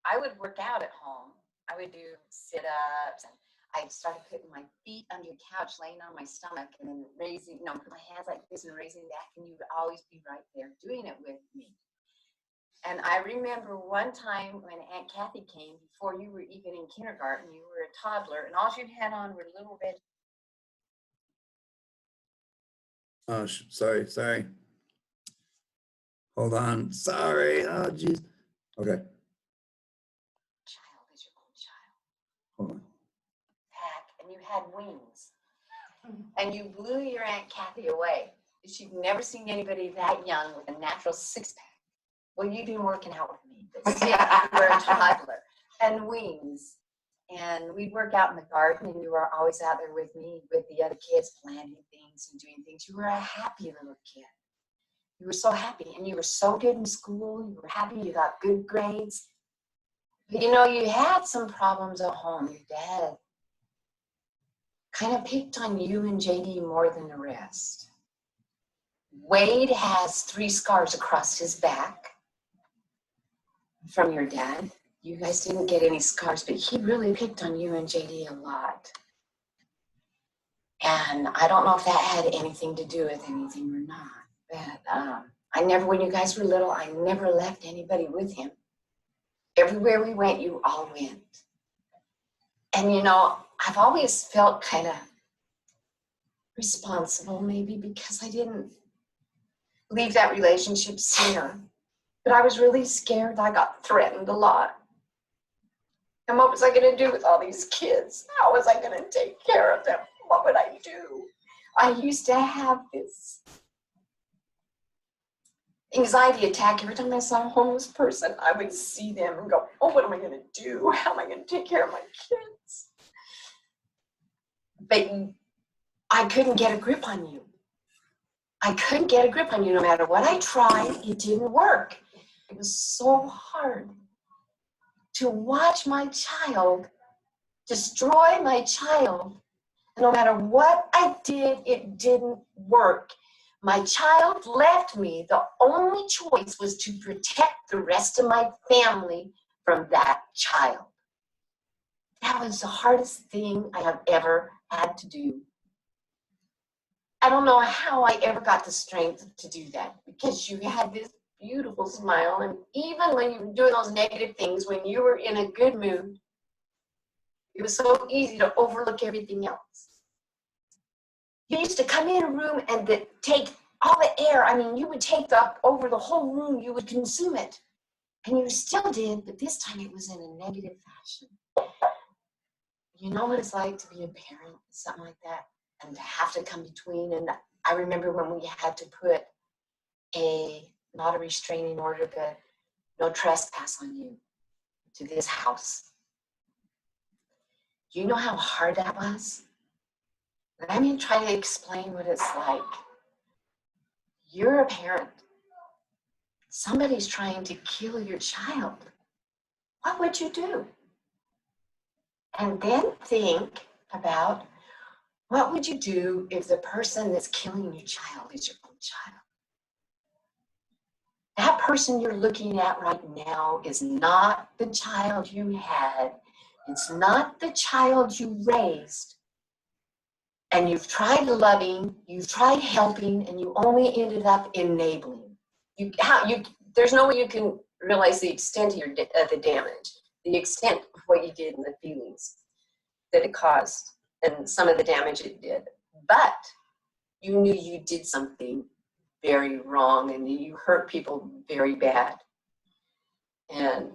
I would work out at home. I would do sit-ups, and I started putting my feet under the couch, laying on my stomach, and then raising, put my hands like this and raising back, and you would always be right there doing it with me. And I remember one time when Aunt Kathy came, before you were even in kindergarten, you were a toddler, and all you had on were little red. Oh, sorry. Hold on. Sorry. Oh, jeez. Okay. Child is your own child. Hold on. Pack, and you had wings. And you blew your Aunt Kathy away. She'd never seen anybody that young with a natural six-pack. Well, you've been working out with me, but you were a toddler. And wings. And we'd work out in the garden, and you were always out there with me, with the other kids, planting things and doing things. You were a happy little kid. You were so happy, and you were so good in school. You were happy, you got good grades. But you had some problems at home. Your dad kind of picked on you and JD more than the rest. Wade has 3 scars across his back from your dad. You guys didn't get any scars, but he really picked on you and JD a lot. And I don't know if that had anything to do with anything or not. But when you guys were little, I never left anybody with him. Everywhere we went, you all went. And I've always felt kind of responsible, maybe because I didn't leave that relationship sooner. But I was really scared. I got threatened a lot. And what was I going to do with all these kids? How was I going to take care of them? What would I do? I used to have this anxiety attack every time I saw a homeless person. I would see them and go, oh, what am I going to do? How am I going to take care of my kids? But I couldn't get a grip on you. I couldn't get a grip on you. No matter what I tried, it didn't work. It was so hard to watch my child destroy my child. No matter what I did, it didn't work. My child left me. The only choice was to protect the rest of my family from that child. That was the hardest thing I have ever had to do. I don't know how I ever got the strength to do that, because you had this beautiful smile, and even when you were doing those negative things, when you were in a good mood, it was so easy to overlook everything else. You used to come in a room and take all the air. I mean, you would take over the whole room. You would consume it. And you still did, but this time it was in a negative fashion. You know what it's like to be a parent, something like that, and to have to come between. And I remember when we had to put not a restraining order, but no trespass on you to this house. You know how hard that was? Let me try to explain what it's like. You're a parent. Somebody's trying to kill your child. What would you do? And then think about, what would you do if the person that's killing your child is your own child? That person you're looking at right now is not the child you had. It's not the child you raised. And you've tried loving, you've tried helping, and you only ended up enabling. There's no way you can realize the extent of the damage, the extent of what you did and the feelings that it caused, and some of the damage it did. But you knew you did something very wrong, and you hurt people very bad. And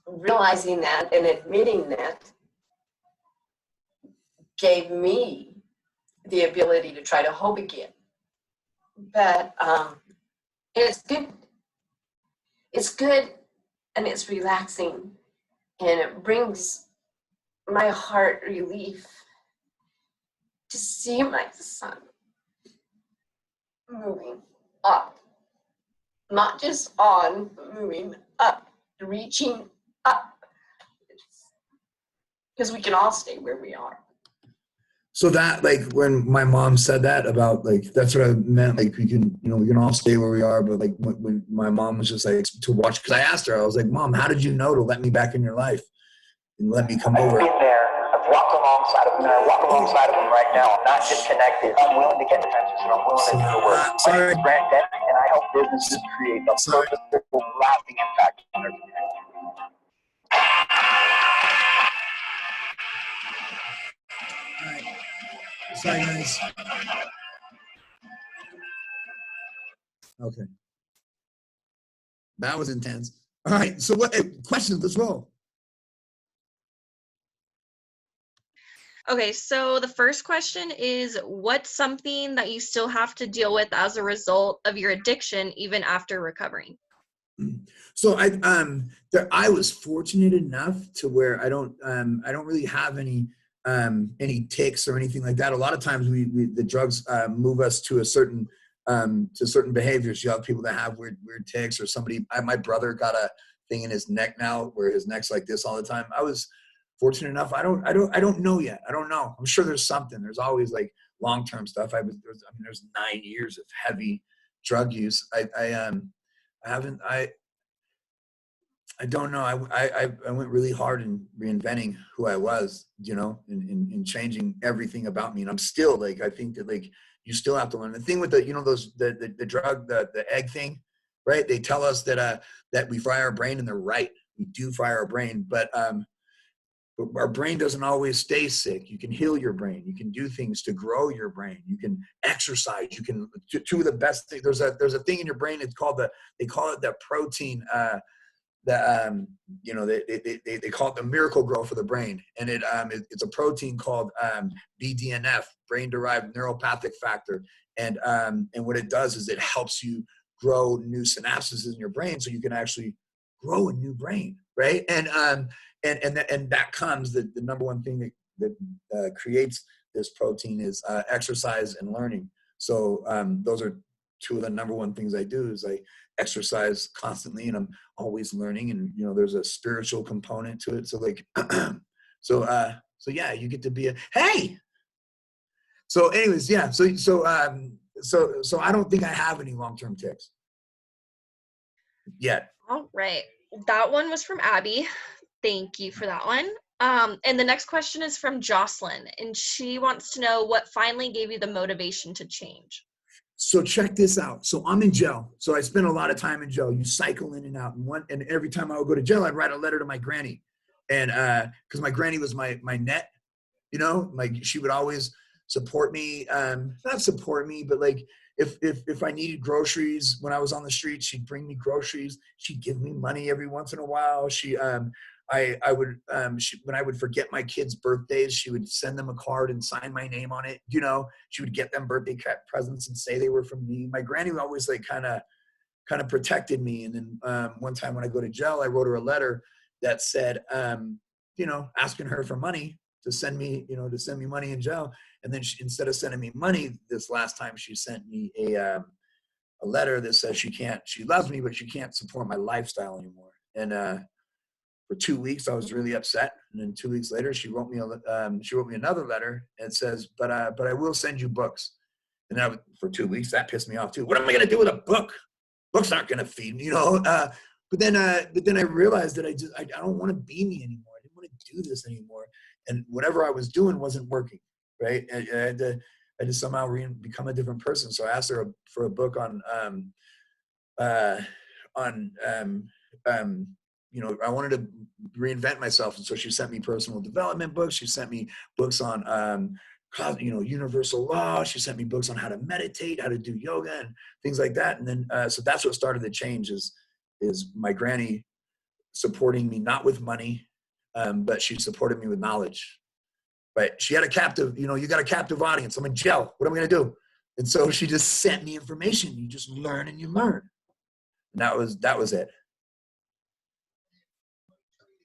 realizing that and admitting that gave me the ability to try to hope again. But it's good. It's good, and it's relaxing, and it brings my heart relief to see my son moving up. Not just on, but moving up, reaching up. Because we can all stay where we are. So that, like, when my mom said that about, like, that's what I meant, like, we can, you know, we can all stay where we are, but like when my mom was just like to watch, because I asked her, I was like, Mom, how did you know to let me back in your life and let me come over? I've been there. I've walked alongside of them, and I walk alongside of them right now. I'm not disconnected. I'm willing to get the trenches, and I'm willing to do the work. Sorry. My name is Grant Denton, and I help businesses create a purposeful, lasting impact on their community. All right. Sorry, guys. Okay. That was intense. All right. So what questions? Let's roll. Okay, so the first question is, what's something that you still have to deal with as a result of your addiction even after recovering? So I was fortunate enough to where I don't really have any tics or anything like that. A lot of times the drugs move us to certain behaviors. You have people that have weird tics, or my brother got a thing in his neck now where his neck's like this all the time. I was fortunate enough. I don't know yet. I don't know. I'm sure there's something. There's always like long-term stuff. There's 9 years of heavy drug use. I don't know. I went really hard in reinventing who I was, you know, in changing everything about me. And I'm still like, I think that like, you still have to learn. The thing with the drug, the egg thing, right? They tell us that we fry our brain, and they're right. We do fry our brain, but our brain doesn't always stay sick. You can heal your brain. You can do things to grow your brain. You can exercise. You can, two of the best things. There's a thing in your brain. It's called they call it the protein, they call it the miracle grow for the brain, and it's a protein called BDNF, brain-derived neuropathic factor, and what it does is it helps you grow new synapses in your brain, so you can actually grow a new brain, right? And that comes the number one thing that creates this protein is exercise and learning. So those are two of the number one things I do is I exercise constantly, and I'm always learning, and you know there's a spiritual component to it. So like so yeah, you get to be so anyways, yeah, so I don't think I have any long-term tics yet. All right. That one was from Abby. Thank you for that one. And the next question is from Jocelyn, and she wants to know what finally gave you the motivation to change. So check this out. So I'm in jail. So I spent a lot of time in jail. You cycle in and out. And every time I would go to jail, I'd write a letter to my granny. And because my granny was my net, you know, like she would always support me. Not support me, but like if I needed groceries when I was on the street, she'd bring me groceries. She'd give me money every once in a while. When I would forget my kids' birthdays, she would send them a card and sign my name on it. You know, she would get them birthday presents and say they were from me. My granny always like kind of protected me. And then one time when I go to jail, I wrote her a letter that said, asking her for money to send me money in jail. And then instead of sending me money, this last time she sent me a letter that says she loves me, but she can't support my lifestyle anymore. And for 2 weeks, I was really upset. And then 2 weeks later, she wrote me another letter and says, but I will send you books. And for 2 weeks, that pissed me off too. What am I going to do with a book? Books aren't going to feed me, you know? But then I realized that I don't want to be me anymore. I didn't want to do this anymore. And whatever I was doing wasn't working, right? I had to somehow become a different person. So I asked her for a book on I wanted to reinvent myself. And so she sent me personal development books. She sent me books on, universal law. She sent me books on how to meditate, how to do yoga and things like that. And then, so that's what started the change is my granny supporting me, not with money, but she supported me with knowledge, right? She had a captive, you got a captive audience. I'm in jail. What am I going to do? And so she just sent me information. You just learn and you learn. And that was it.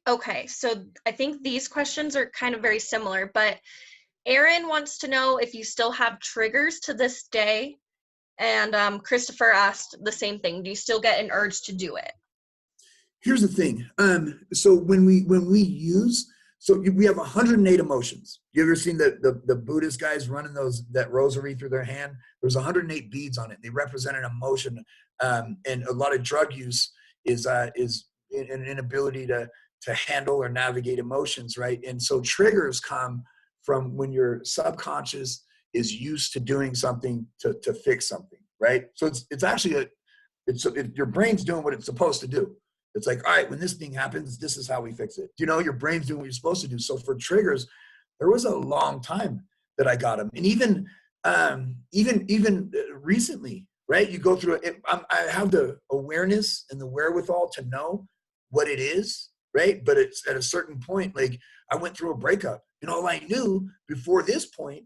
Okay, so I think these questions are kind of very similar, but Erin wants to know if you still have triggers to this day And Christopher asked the same thing. Do you still get an urge to do it? Here's the thing. So when we use, so we have 108 emotions. You ever seen the Buddhist guys running that rosary through their hand? There's 108 beads on it. They represent an emotion. And a lot of drug use is an inability to handle or navigate emotions, right? And so triggers come from when your subconscious is used to doing something to fix something, right? So it's actually your brain's doing what it's supposed to do. It's like, all right, when this thing happens, this is how we fix it. You know, your brain's doing what you're supposed to do. So for triggers, there was a long time that I got them. And even recently, right? You go through it. I have the awareness and the wherewithal to know what it is, right? But it's at a certain point, like I went through a breakup, and all I knew before this point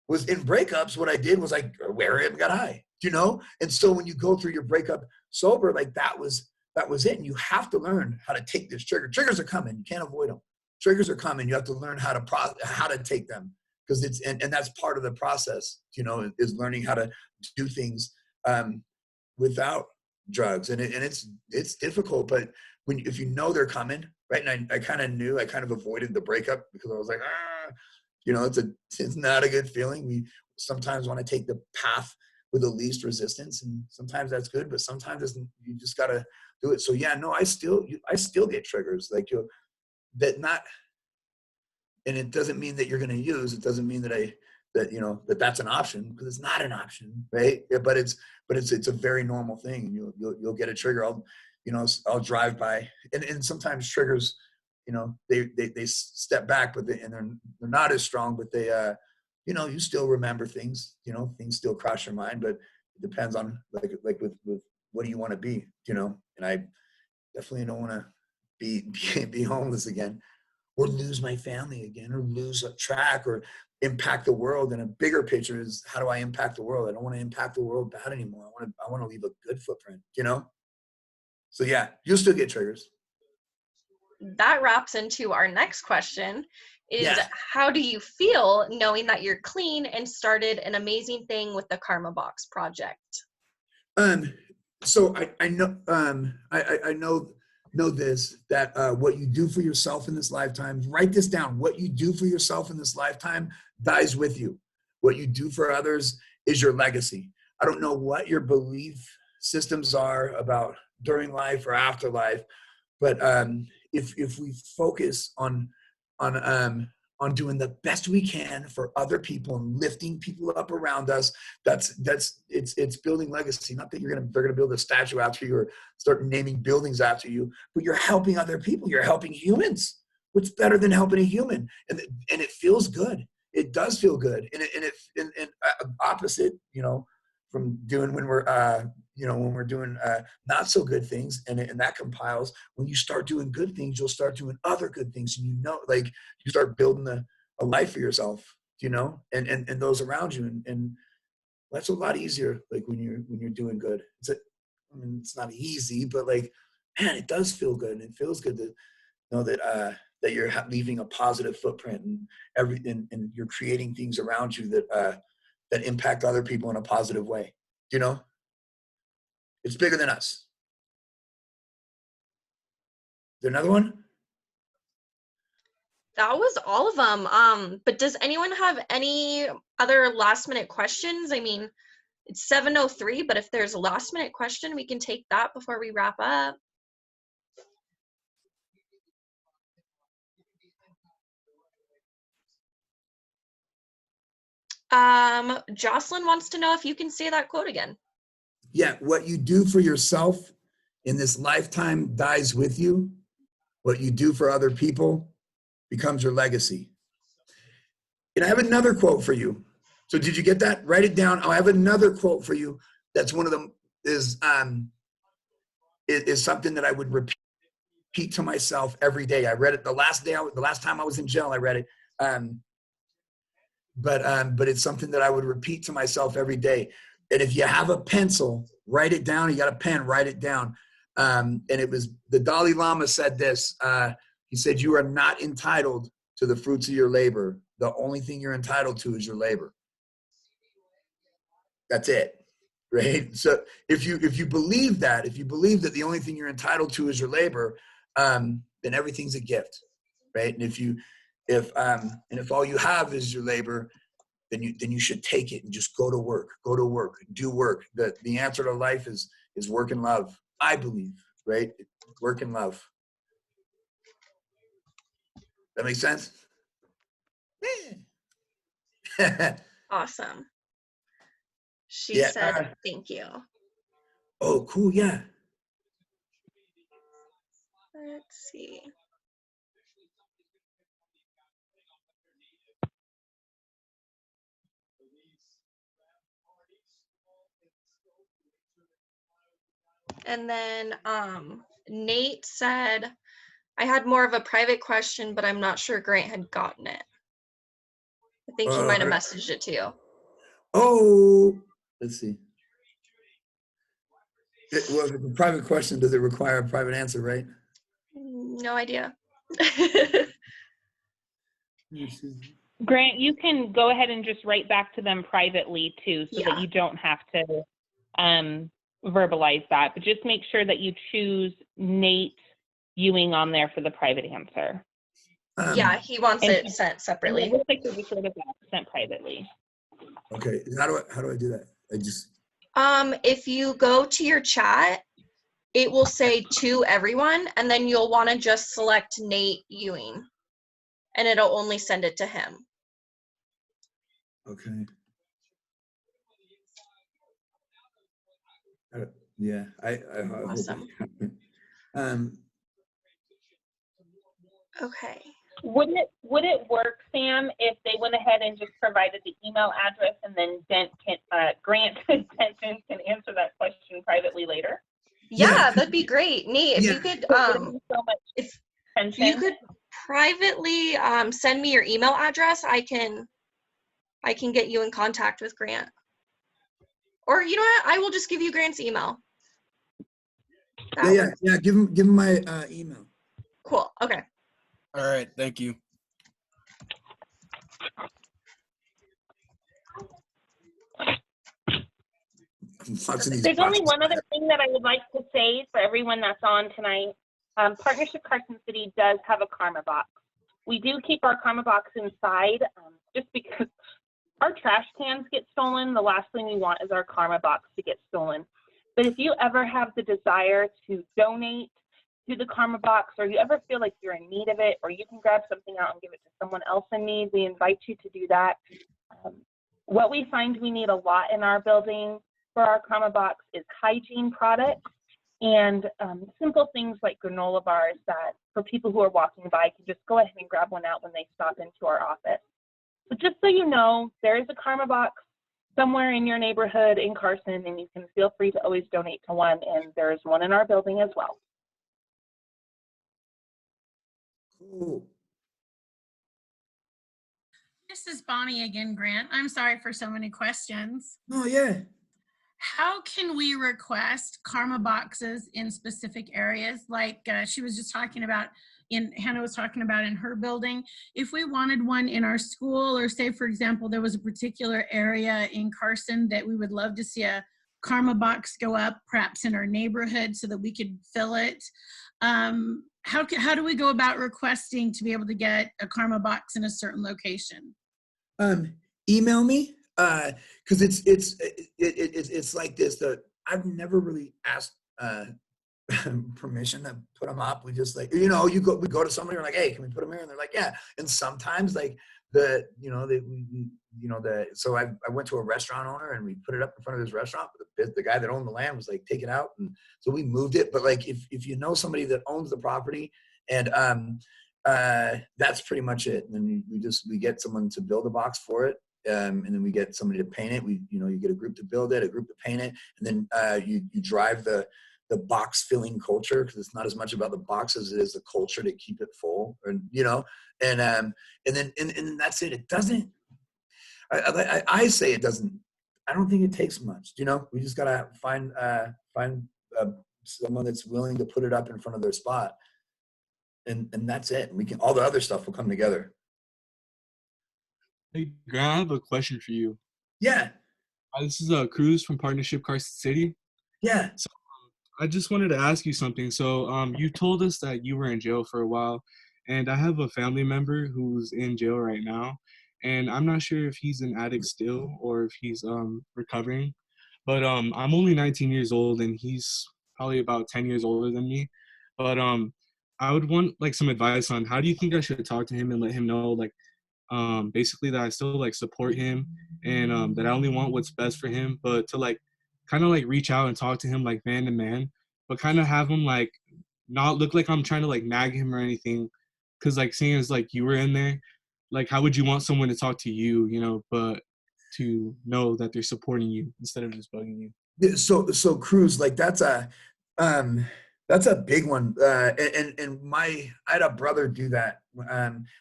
was in breakups, what I did was I wear it and got high, you know? And so when you go through your breakup sober, like that was it. And you have to learn how to take this trigger. Triggers are coming. You can't avoid them. Triggers are coming. You have to learn how to take them, because and that's part of the process, you know, is learning how to do things without drugs. And it's difficult, but if you know they're coming, right? And I kind of knew, I kind of avoided the breakup because I was like, you know, it's not a good feeling. We sometimes want to take the path with the least resistance, and sometimes that's good, but sometimes you just got to do it. So yeah, no, I still get triggers like and it doesn't mean that you're going to use, it doesn't mean that's an option, because it's not an option, right? Yeah, but it's a very normal thing. You'll get a trigger. I'll drive by, and sometimes triggers, you know, they step back, but they're not as strong, but they, you know, you still remember things, you know, things still cross your mind, but it depends on like with what do you want to be, you know? And I definitely don't want to be homeless again, or lose my family again, or lose a track, or impact the world. And a bigger picture is, how do I impact the world? I don't want to impact the world bad anymore. I want to leave a good footprint, you know? So yeah, you'll still get triggers. That wraps into our next question is, Yeah. How do you feel knowing that you're clean and started an amazing thing with the Karma Box project? So I know, I know this, that what you do for yourself in this lifetime, write this down. What you do for yourself in this lifetime dies with you. What you do for others is your legacy. I don't know what your belief systems are about during life or afterlife, but if we focus on doing the best we can for other people and lifting people up around us, it's building legacy. Not that they're gonna build a statue after you or start naming buildings after you, but you're helping other people. You're helping humans. What's better than helping a human? And it feels good. It does feel good. And opposite, you know, from doing when we're doing not so good things, and that compiles. When you start doing good things, you'll start doing other good things, and you know, like you start building a life for yourself, you know, and those around you, and that's a lot easier. Like when you're doing good, it's not easy, but like, man, it does feel good, and it feels good to know that you're leaving a positive footprint, and you're creating things around you that impact other people in a positive way. You know, it's bigger than us. Is there another one? That was all of them. But does anyone have any other last minute questions? I mean, it's 7:03, but if there's a last minute question, we can take that before we wrap up. Jocelyn wants to know if you can say that quote again. Yeah, what you do for yourself in this lifetime dies with you. What you do for other people becomes your legacy. And I have another quote for you. So did you get that? Write it down. I have another quote for you. That's one of them is something that I would repeat to myself every day. I read it the last time I was in jail. I read it. But it's something that I would repeat to myself every day. And if you have a pencil, write it down. You got a pen, write it down. And it was the Dalai Lama said this. He said, "You are not entitled to the fruits of your labor. The only thing you're entitled to is your labor." That's it. right? So if you believe that, the only thing you're entitled to is your labor, then everything's a gift, right? And if all you have is your labor, then you should take it and just go to work, do work. The answer to life is work and love, I believe, right? Work and love. That makes sense? Yeah. Awesome. She Yeah. said, thank you. Oh, cool. Yeah. Let's see. And then Nate said, I had more of a private question, but I'm not sure Grant had gotten it. I think he might have messaged it to you. Oh, let's see. Well, if it's a private question, does it require a private answer, right? No idea. Grant, you can go ahead and just write back to them privately too, so that you don't have to verbalize that. But just make sure that you choose Nate Ewing on there for the private answer. Yeah, he wants it sent separately. It looks like the record of that sent privately. Okay, how do I do that? I just if you go to your chat, it will say to everyone, and then you'll want to just select Nate Ewing, and it'll only send it to him. Okay. Yeah, I Awesome. Okay. Would it work, Sam, if they went ahead and just provided the email address, and then Grant Denton can answer that question privately later? Yeah, that'd be great. Nate, if you could if you could privately send me your email address, I can get you in contact with Grant. Or you know what? I will just give you Grant's email. Yeah. Give him my email. Cool. Okay. All right. Thank you. There's only one other thing that I would like to say for everyone that's on tonight. Partnership Carson City does have a karma box. We do keep our karma box inside just because our trash cans get stolen. The last thing we want is our karma box to get stolen. But if you ever have the desire to donate to the karma box, or you ever feel like you're in need of it, or you can grab something out and give it to someone else in need, we invite you to do that. What we find we need a lot in our building for our karma box is hygiene products and simple things like granola bars that for people who are walking by can just go ahead and grab one out when they stop into our office. So just so you know, there is a karma box somewhere in your neighborhood in Carson, and you can feel free to always donate to one, and there is one in our building as well. Cool. This is Bonnie again, Grant. I'm sorry for so many questions. Oh, yeah. How can we request karma boxes in specific areas? Like she was just talking about, Hannah was talking about in her building. If we wanted one in our school, or say, for example, there was a particular area in Carson that we would love to see a karma box go up, perhaps in our neighborhood, so that we could fill it. How do we go about requesting to be able to get a karma box in a certain location? Email me, because it's like this. I've never really asked permission to put them up. We just we go to somebody, we're like, hey, can we put them here? And they're like, yeah. And sometimes so I went to a restaurant owner and we put it up in front of his restaurant, but the guy that owned the land was like, take it out. And so we moved it. But like, if you know somebody that owns the property, and that's pretty much it. And then we get someone to build a box for it. And then we get somebody to paint it. You get a group to build it, a group to paint it. And then you drive the box filling culture, because it's not as much about the box as it is the culture to keep it full, and then that's it. It doesn't, I say it doesn't, I don't think it takes much, we just gotta find someone that's willing to put it up in front of their spot, and that's it. And all the other stuff will come together. Hey, Grant, I have a question for you. Yeah. This is Cruz from Partnership Carson City. Yeah. So I just wanted to ask you something. So you told us that you were in jail for a while, and I have a family member who's in jail right now, and I'm not sure if he's an addict still or if he's recovering. But I'm only 19 years old, and he's probably about 10 years older than me. But I would want like some advice on how do you think I should talk to him and let him know like basically that I still like support him and that I only want what's best for him, but to like kind of like reach out and talk to him like man to man, but kind of have him like not look like I'm trying to like nag him or anything. Cause like seeing as like you were in there, like how would you want someone to talk to you, you know, but to know that they're supporting you instead of just bugging you? Yeah, so Cruz, like um that's a big one. And I had a brother do that.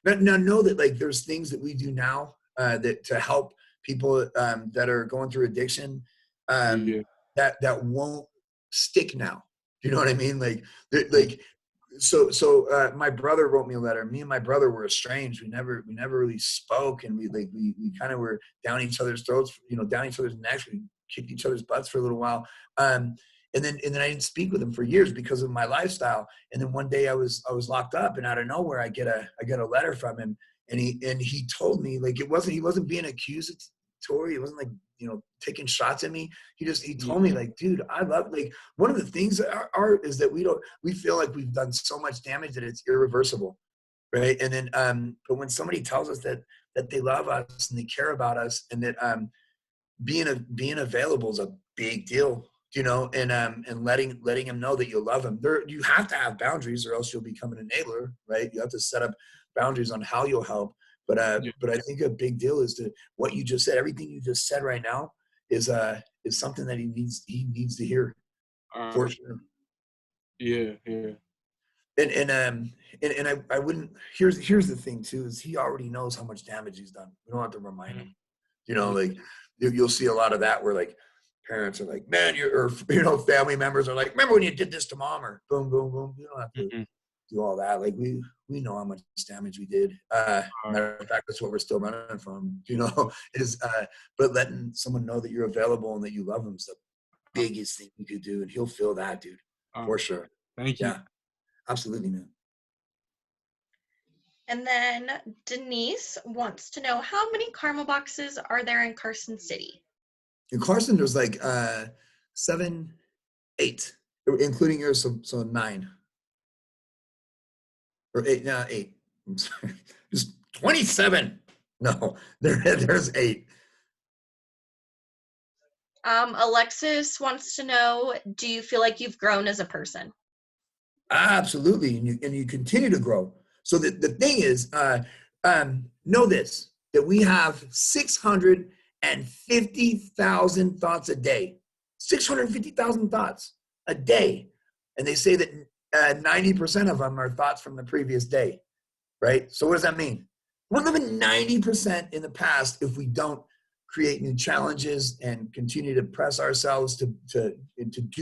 But now know that like there's things that we do now that to help people that are going through addiction Yeah. that won't stick now. You know what I mean? Like so my brother wrote me a letter. Me and my brother were estranged. We never really spoke, and we kind of were down each other's throats, you know, down each other's necks. We kicked each other's butts for a little while. And then I didn't speak with him for years because of my lifestyle. And then one day I was locked up, and out of nowhere I get a letter from him, and he told me like he wasn't being accusatory. It wasn't like, you know, taking shots at me. He told me like, dude, I love, like, one of the things that is that we feel like we've done so much damage that it's irreversible, right? And then but when somebody tells us that they love us and they care about us, and that being available is a big deal, you know, and letting him know that you love him. You have to have boundaries, or else you'll become an enabler, right? You have to set up boundaries on how you'll help. Yeah. But I think a big deal is to what you just said. Everything you just said right now is something that he needs to hear, for sure. Yeah, yeah. And I wouldn't. Here's the thing too, is he already knows how much damage he's done. We don't have to remind him. You know, like you'll see a lot of that where like parents are like, man, or you know, family members are like, remember when you did this to mom, or boom, boom, boom. You don't have to do all that. Like we know how much damage we did. Matter of fact, that's what we're still running from. You know, is but letting someone know that you're available and that you love them is the biggest thing you could do, and he'll feel that, dude, for sure. Thank you. Yeah, absolutely, man. And then Denise wants to know, how many Karma boxes are there in Carson City? In Carson, there's like 7, 8, including yours, so 9 or 8. No, 8. I'm sorry, there's 27. No, there's 8. Alexis wants to know, do you feel like you've grown as a person? Absolutely, and you continue to grow. So the thing is, know this, that we have 650,000 thoughts a day. 650,000 thoughts a day, and they say that 90% of them are thoughts from the previous day, right? So what does that mean? We're living 90% in the past if we don't create new challenges and continue to press ourselves to do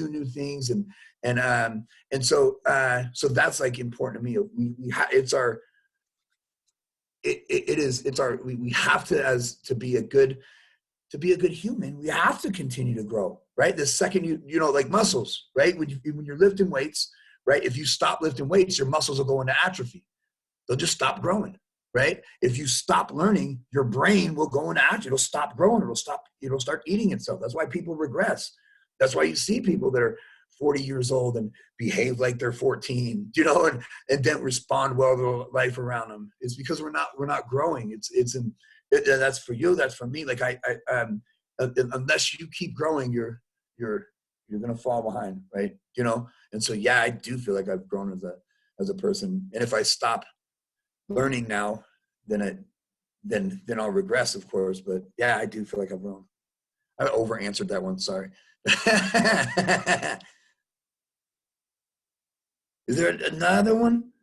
new things, and so that's like important to me. We have to, to be a good human, we have to continue to grow, right? The second you know, like muscles, right? When you're lifting weights, right? If you stop lifting weights, your muscles will go into atrophy. They'll just stop growing, right? If you stop learning, your brain will go into atrophy. It'll stop growing. It'll start eating itself. That's why people regress. That's why you see people that are 40 years old and behave like they're 14, you know, and don't respond well to life around them. It's because we're not growing. That's for you. That's for me. Like unless you keep growing, you're gonna fall behind, right? You know. And so yeah, I do feel like I've grown as a person. And if I stop learning now, then I'll regress, of course. But yeah, I do feel like I've grown. I over answered that one. Sorry. Is there another one?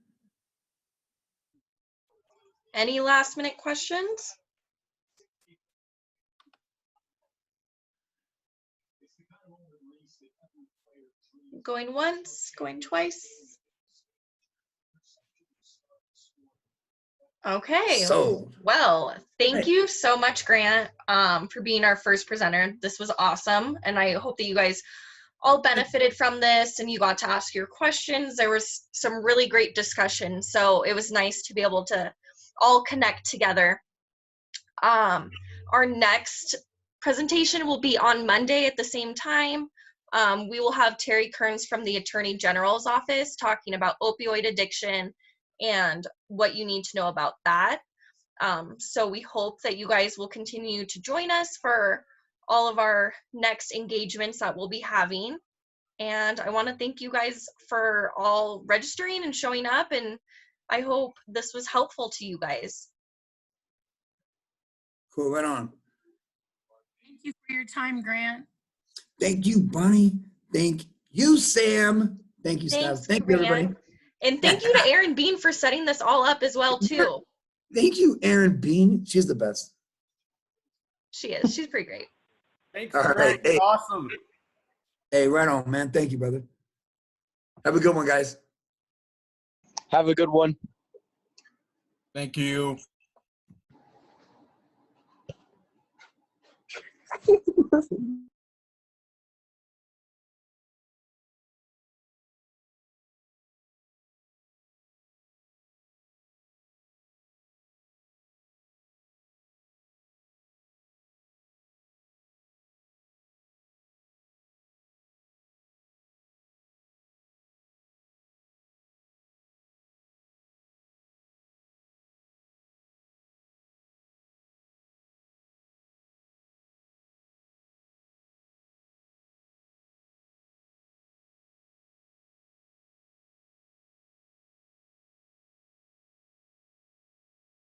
Any last minute questions? Going once, going twice. Okay. So, Well, thank Right. you so much, Grant, for being our first presenter. This was awesome, and I hope that you guys all benefited from this and you got to ask your questions. There was some really great discussion, so it was nice to be able to all connect together. Our next presentation will be on Monday at the same time. We will have Terry Kearns from the Attorney General's office talking about opioid addiction and what you need to know about that. So we hope that you guys will continue to join us for all of our next engagements that we'll be having. And I want to thank you guys for all registering and showing up, and I hope this was helpful to you guys. cool, right on. Thank you for your time, Grant. Thank you, Bonnie. Thank you, Sam. Thank you, Thanks, Steph. Thank you, everybody. Grant. And thank you to Erin Bean for setting this all up as well, too. Thank you, Erin Bean. She's the best. She is. She's pretty great. Thanks, All right. Grant. Hey. Awesome. Hey, right on, man. Thank you, brother. Have a good one, guys. Have a good one. Thank you.